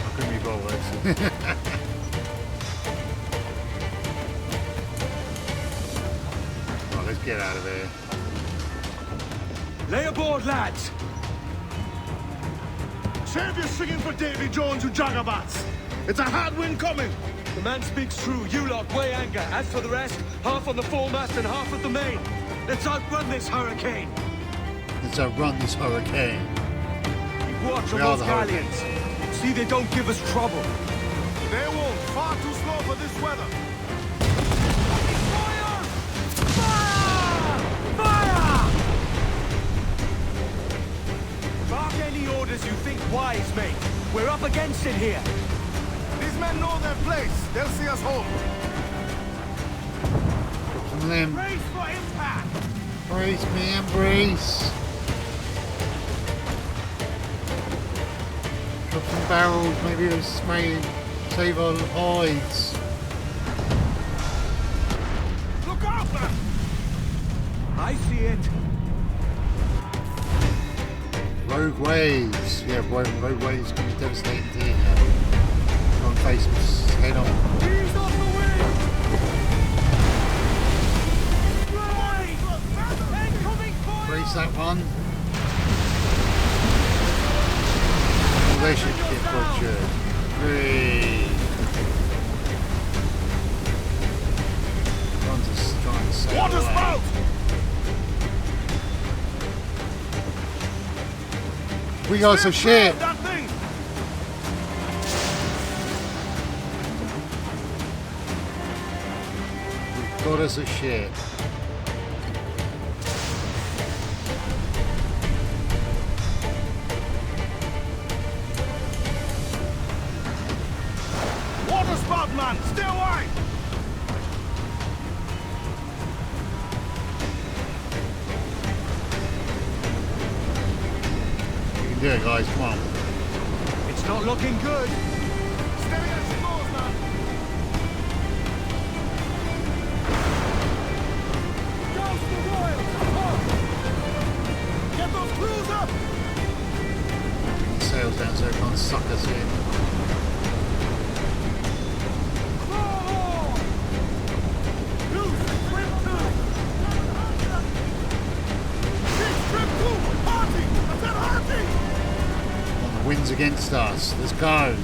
I couldn't be bothered. Let's get out of there. Lay aboard, lads! Save your singing for Davy Jones, you jagabats! It's a hard wind coming! The man speaks true. You lot weigh anchor. As for the rest, half on the foremast and half at the main. Let's outrun this hurricane. Let's outrun this hurricane. Watch on those galleons. See they don't give us trouble. They won't. Far too slow for this weather. Bark any orders you think wise, mate. We're up against it here. These men know their place. They'll see us home. Some of them. Brace for impact. Brace, man, brace. Drop some barrels. Maybe it'll save our hides. Look out, man! I see it. Rogue waves. Yeah, rogue waves can be devastating to hit. On face head on. Ease off the wind! Brace that one. Well, they should get butchered. 3. One's just trying to save Water away. spout! We got some shit. That thing! We got us a shit. Water spout, man! Stay away! You can do it, guys. Come on. It's not looking good. Steady as she goes, man! Douse the royals! Up! Get those crews up! Bring the sails down so it can't suck us in. Wind's against us. Let's go.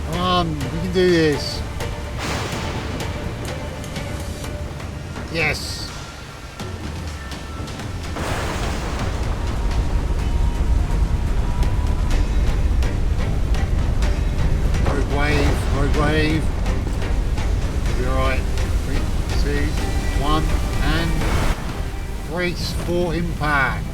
Come on, we can do this. Yes. 1 and brace for impact.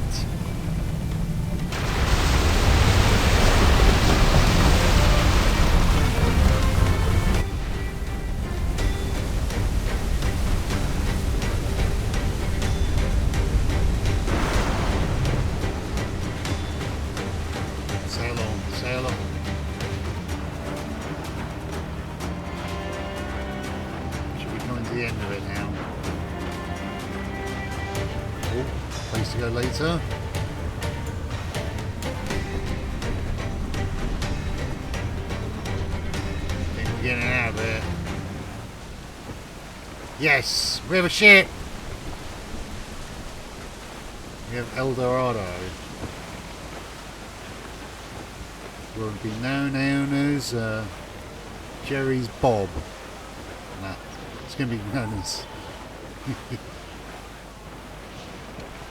Sail on, sail on. Should be coming to the end of it now. Oh, place to go later. Think we're getting out of it. Yes, we have a ship. We have El Dorado. Will be known as Jerry's Bob. Nah, it's going to be known as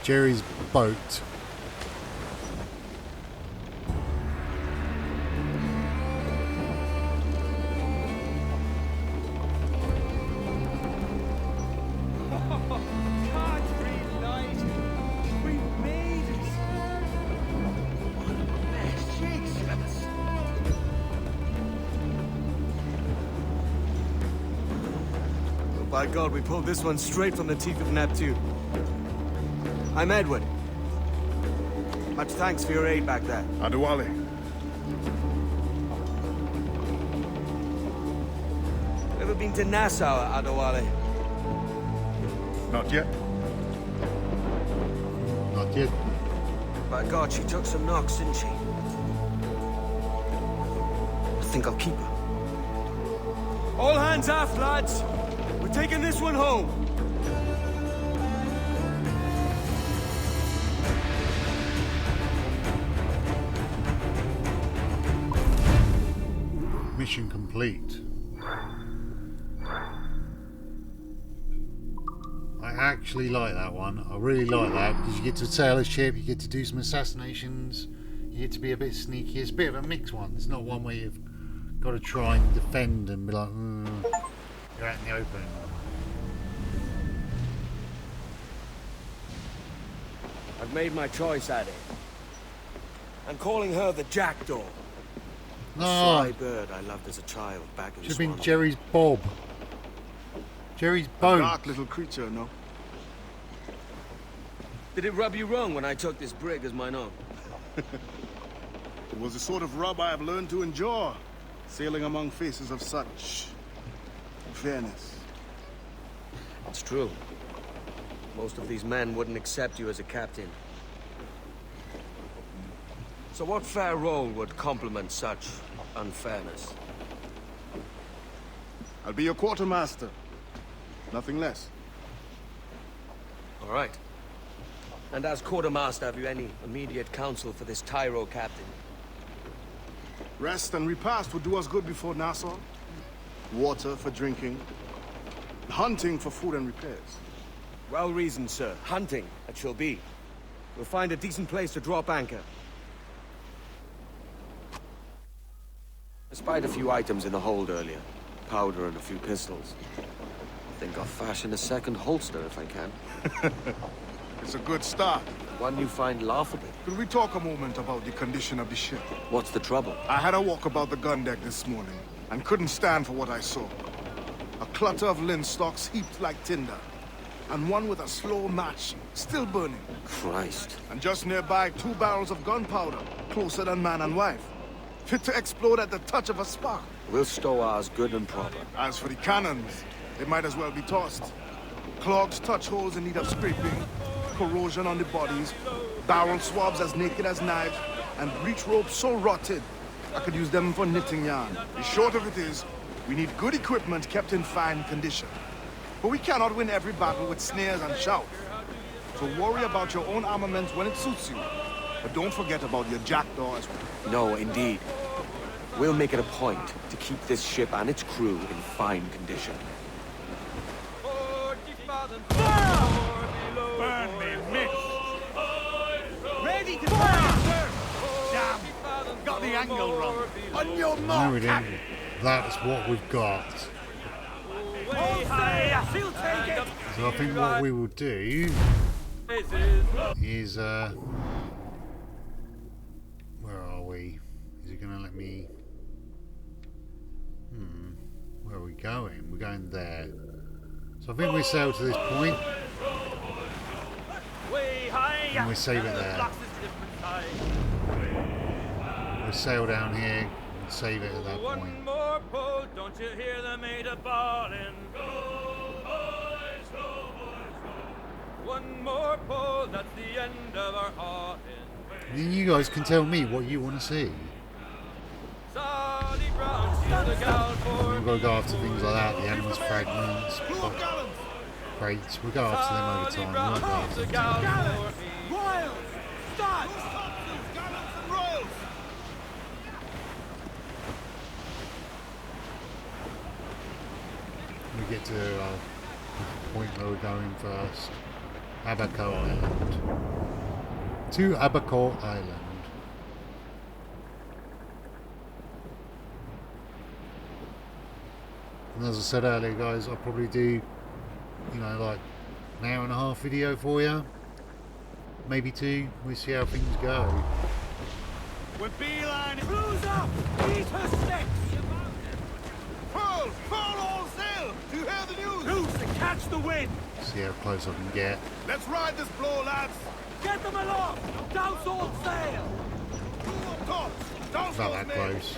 Jerry's Boat. By God, we pulled this one straight from the teeth of Neptune. I'm Edward. Much thanks for your aid back there. Adewale. Ever been to Nassau, Adewale? Not yet. Not yet. By God, she took some knocks, didn't she? I think I'll keep her. All hands aft, lads! We're taking this one home! Mission complete. I actually like that one. I really like that because you get to sail a ship, you get to do some assassinations, you get to be a bit sneaky. It's a bit of a mixed one. It's not one where you've got to try and defend and be like, you're out in the open. I've made my choice, Addy. I'm calling her the Jackdaw. The sly bird I loved as a child back in Should have been Swan. Jerry's Bob. Jerry's boat. Dark little creature, no? Did it rub you wrong when I took this brig as mine own? It was the sort of rub I have learned to endure, sailing among faces of such fairness. It's true. Most of these men wouldn't accept you as a captain. So what fair role would complement such unfairness? I'll be your quartermaster. Nothing less. All right. And as quartermaster, have you any immediate counsel for this tyro captain? Rest and repast would do us good before Nassau. Water for drinking. Hunting for food and repairs. Well reasoned, sir. Hunting, it shall be. We'll find a decent place to drop anchor. I spied a few items in the hold earlier. Powder and a few pistols. I think I'll fashion a second holster if I can. It's a good start. One you find laughable. Could we talk a moment about the condition of the ship? What's the trouble? I had a walk about the gun deck this morning, and couldn't stand for what I saw. A clutter of linstocks heaped like tinder, and one with a slow match still burning. Christ. And just nearby, 2 barrels of gunpowder, closer than man and wife. Fit to explode at the touch of a spark. We'll stow ours good and proper. As for the cannons, they might as well be tossed. Clogs touch holes in need of scraping, corrosion on the bodies, barrel swabs as naked as knives, and breech ropes so rotted, I could use them for knitting yarn. The short of it is, we need good equipment kept in fine condition. But we cannot win every battle with snares and shouts. So worry about your own armament when it suits you. But don't forget about your jackdaw as well. No, indeed. We'll make it a point to keep this ship and its crew in fine condition. Burn me, miss! Ready to fire, sir! Damn! Got the angle wrong. On your mark! No, we didn't. That's what we've got. I still take it! So I think what we will do is, where are we? Is it going to let me? Where are we going? We're going there. So I think we sail to this point, and we save it there. We'll sail down here and save it at that point. One more pull, don't you hear the mate a bawling? Go boys, go boys, go. One more pull, that's the end of our hauling. Then you guys can tell me what you want to see. We've got to go after things like that, the animals fragments, crates. We'll go after them over time. We won't go after them today. Royals! Start! We get to the point where we're going first. Abaco Island. To Abaco Island. And as I said earlier, guys, I'll probably do, you know, like an hour and a half video for you. Maybe 2. We'll see how things go. We're beeline. Cruise up! Eat her sticks! Pull! Pull all sail! Do you hear the news? Loose and catch the wind! See how close I can get. Let's ride this blow, lads. Get them along! Douse all sail! Not that close.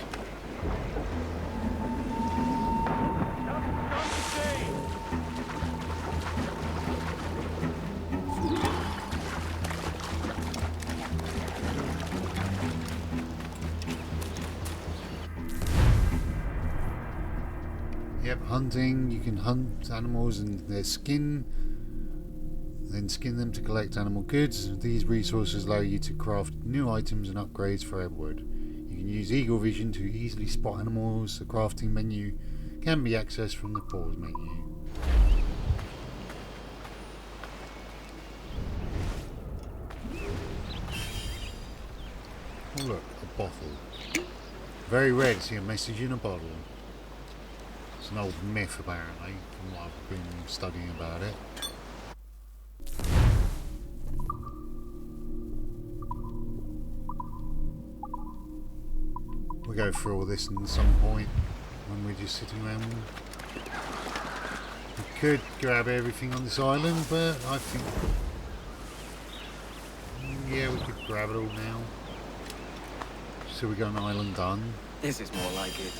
Yep, hunting. You can hunt animals and their skin, then skin them to collect animal goods. These resources allow you to craft new items and upgrades for Edward. You can use Eagle Vision to easily spot animals. The crafting menu can be accessed from the pause menu. Oh look, a bottle. Very rare to see a message in a bottle. It's an old myth apparently, from what I've been studying about it. We'll go through all this at some point when we're just sitting around. We could grab everything on this island, but I think, yeah, we could grab it all now. So we got an island done. This is more like it.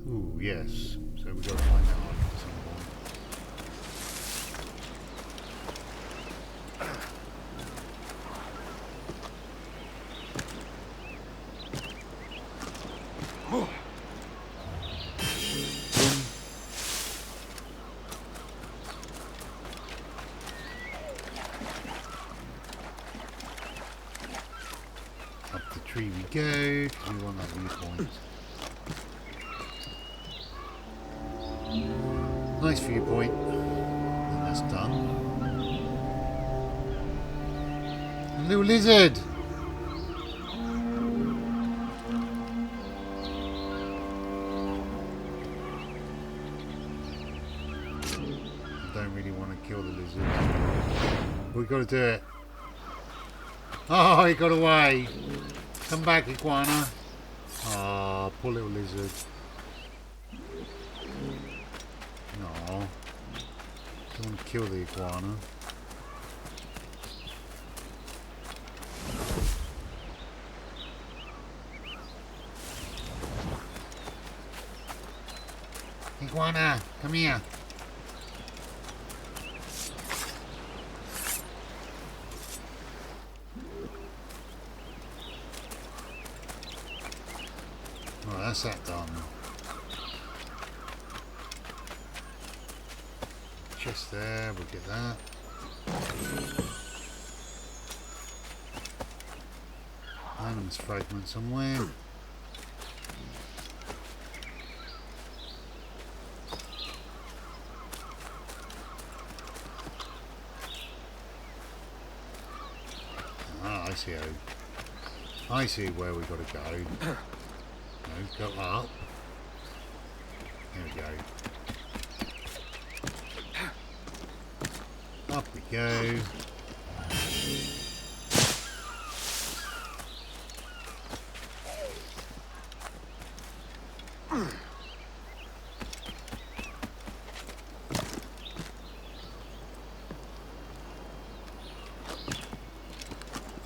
Ooh, yes. So we've got to find that island at some point. Up the tree we go, because we want that viewpoint. Nice viewpoint. And that's done. A little lizard! Don't really want to kill the lizard. But we've got to do it. Oh, he got away! Come back, iguana. Ah, oh, poor little lizard. No. Don't want to kill the iguana. Iguana, come here. Right, that's that done. Chest there, we'll get that. Animus fragment somewhere. Ah, I see how. I see where we got to go. No, go up. There we go. Up we go.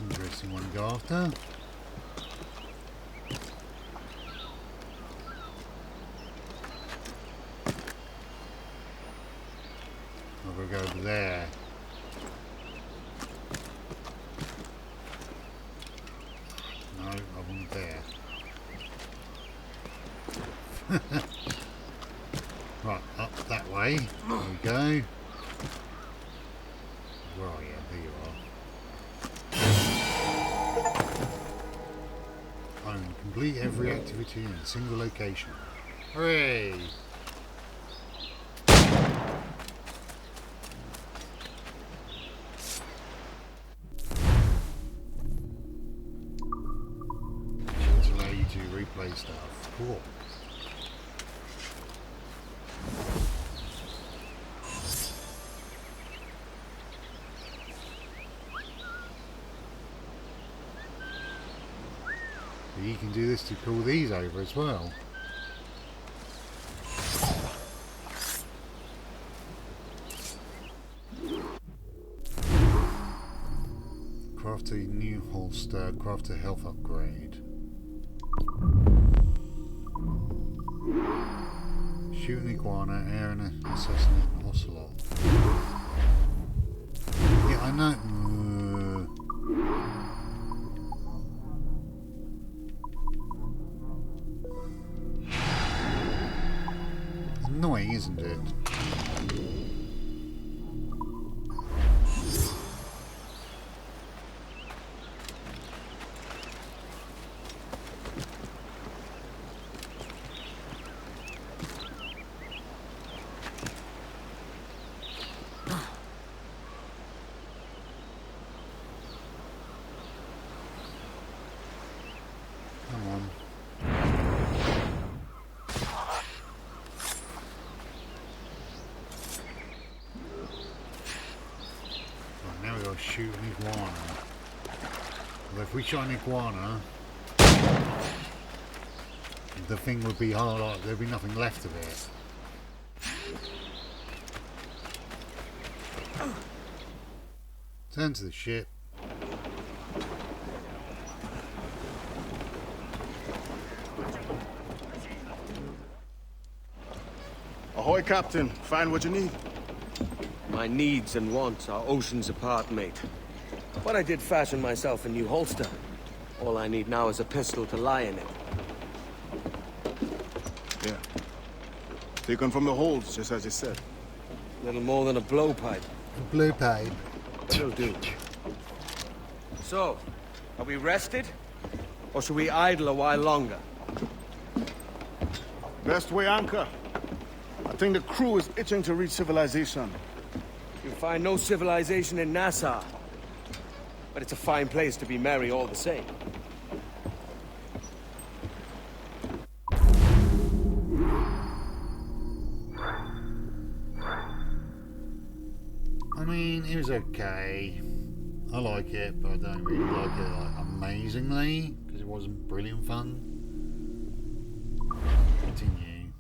Interesting one to go after. We'll go over there. No, I wasn't there. Right, up that way. There we go. Where are you? There you are. And complete every activity in a single location. Hooray! Should allow you to replay stuff. Cool. You can do this to pull these over as well. Craft a new holster, craft a health upgrade. Shoot an iguana, air an assassinate an ocelot. Yeah, I know. Annoying, isn't it? Come on. Now we gotta shoot an iguana. Well, if we shot an iguana, the thing would be hard, there'd be nothing left of it. Turn to the ship. Ahoy, Captain. Find what you need. My needs and wants are oceans apart, mate. But I did fashion myself a new holster. All I need now is a pistol to lie in it. Yeah. Taken from the holds, just as you said. Little more than a blowpipe. A blowpipe. Will do. So, are we rested? Or should we idle a while longer? Best way anchor. I think the crew is itching to reach civilization. You'll find no civilization in Nassau. But it's a fine place to be merry all the same. I mean, it was okay. I like it, but I don't really like it like amazingly, because it wasn't brilliant fun. Continue.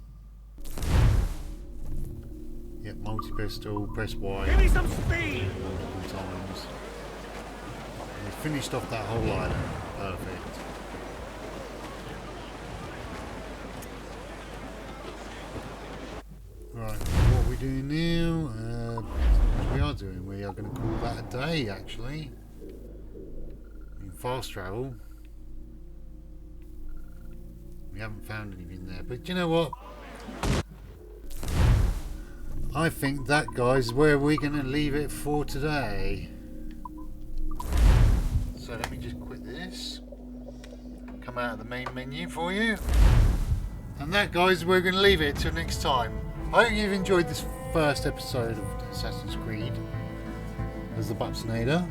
Yep, multi-pistol, press Y. Give me some speed! Multiple times. And we finished off that whole island. Perfect. Right, what are we doing now? We are going to call that a day, actually. In fast travel. We haven't found anything there, but you know what? I think that, guys, is where we're going to leave it for today. So let me just quit this. Come out of the main menu for you. And that, guys, we're going to leave it till next time. I hope you've enjoyed this first episode of Assassin's Creed as the Bupsinator,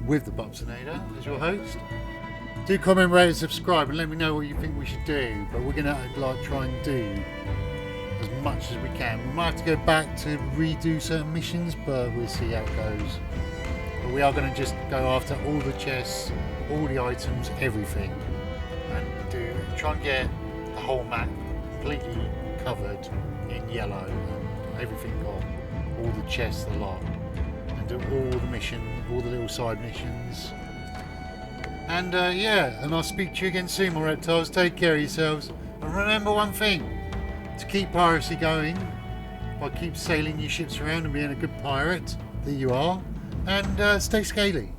with the Bupsinator as your host. Do comment, rate and subscribe and let me know what you think we should do, but we're going to try and do as much as we can. We might have to go back to redo certain missions, but we'll see how it goes. But we are going to just go after all the chests, all the items, everything, and try and get the whole map completely covered in yellow, and everything got all the chests, the lot, and do all the mission, all the little side missions. And yeah, and I'll speak to you again soon, my reptiles. Take care of yourselves, and remember one thing: to keep piracy going, by keep sailing your ships around and being a good pirate that you are, and stay scaly.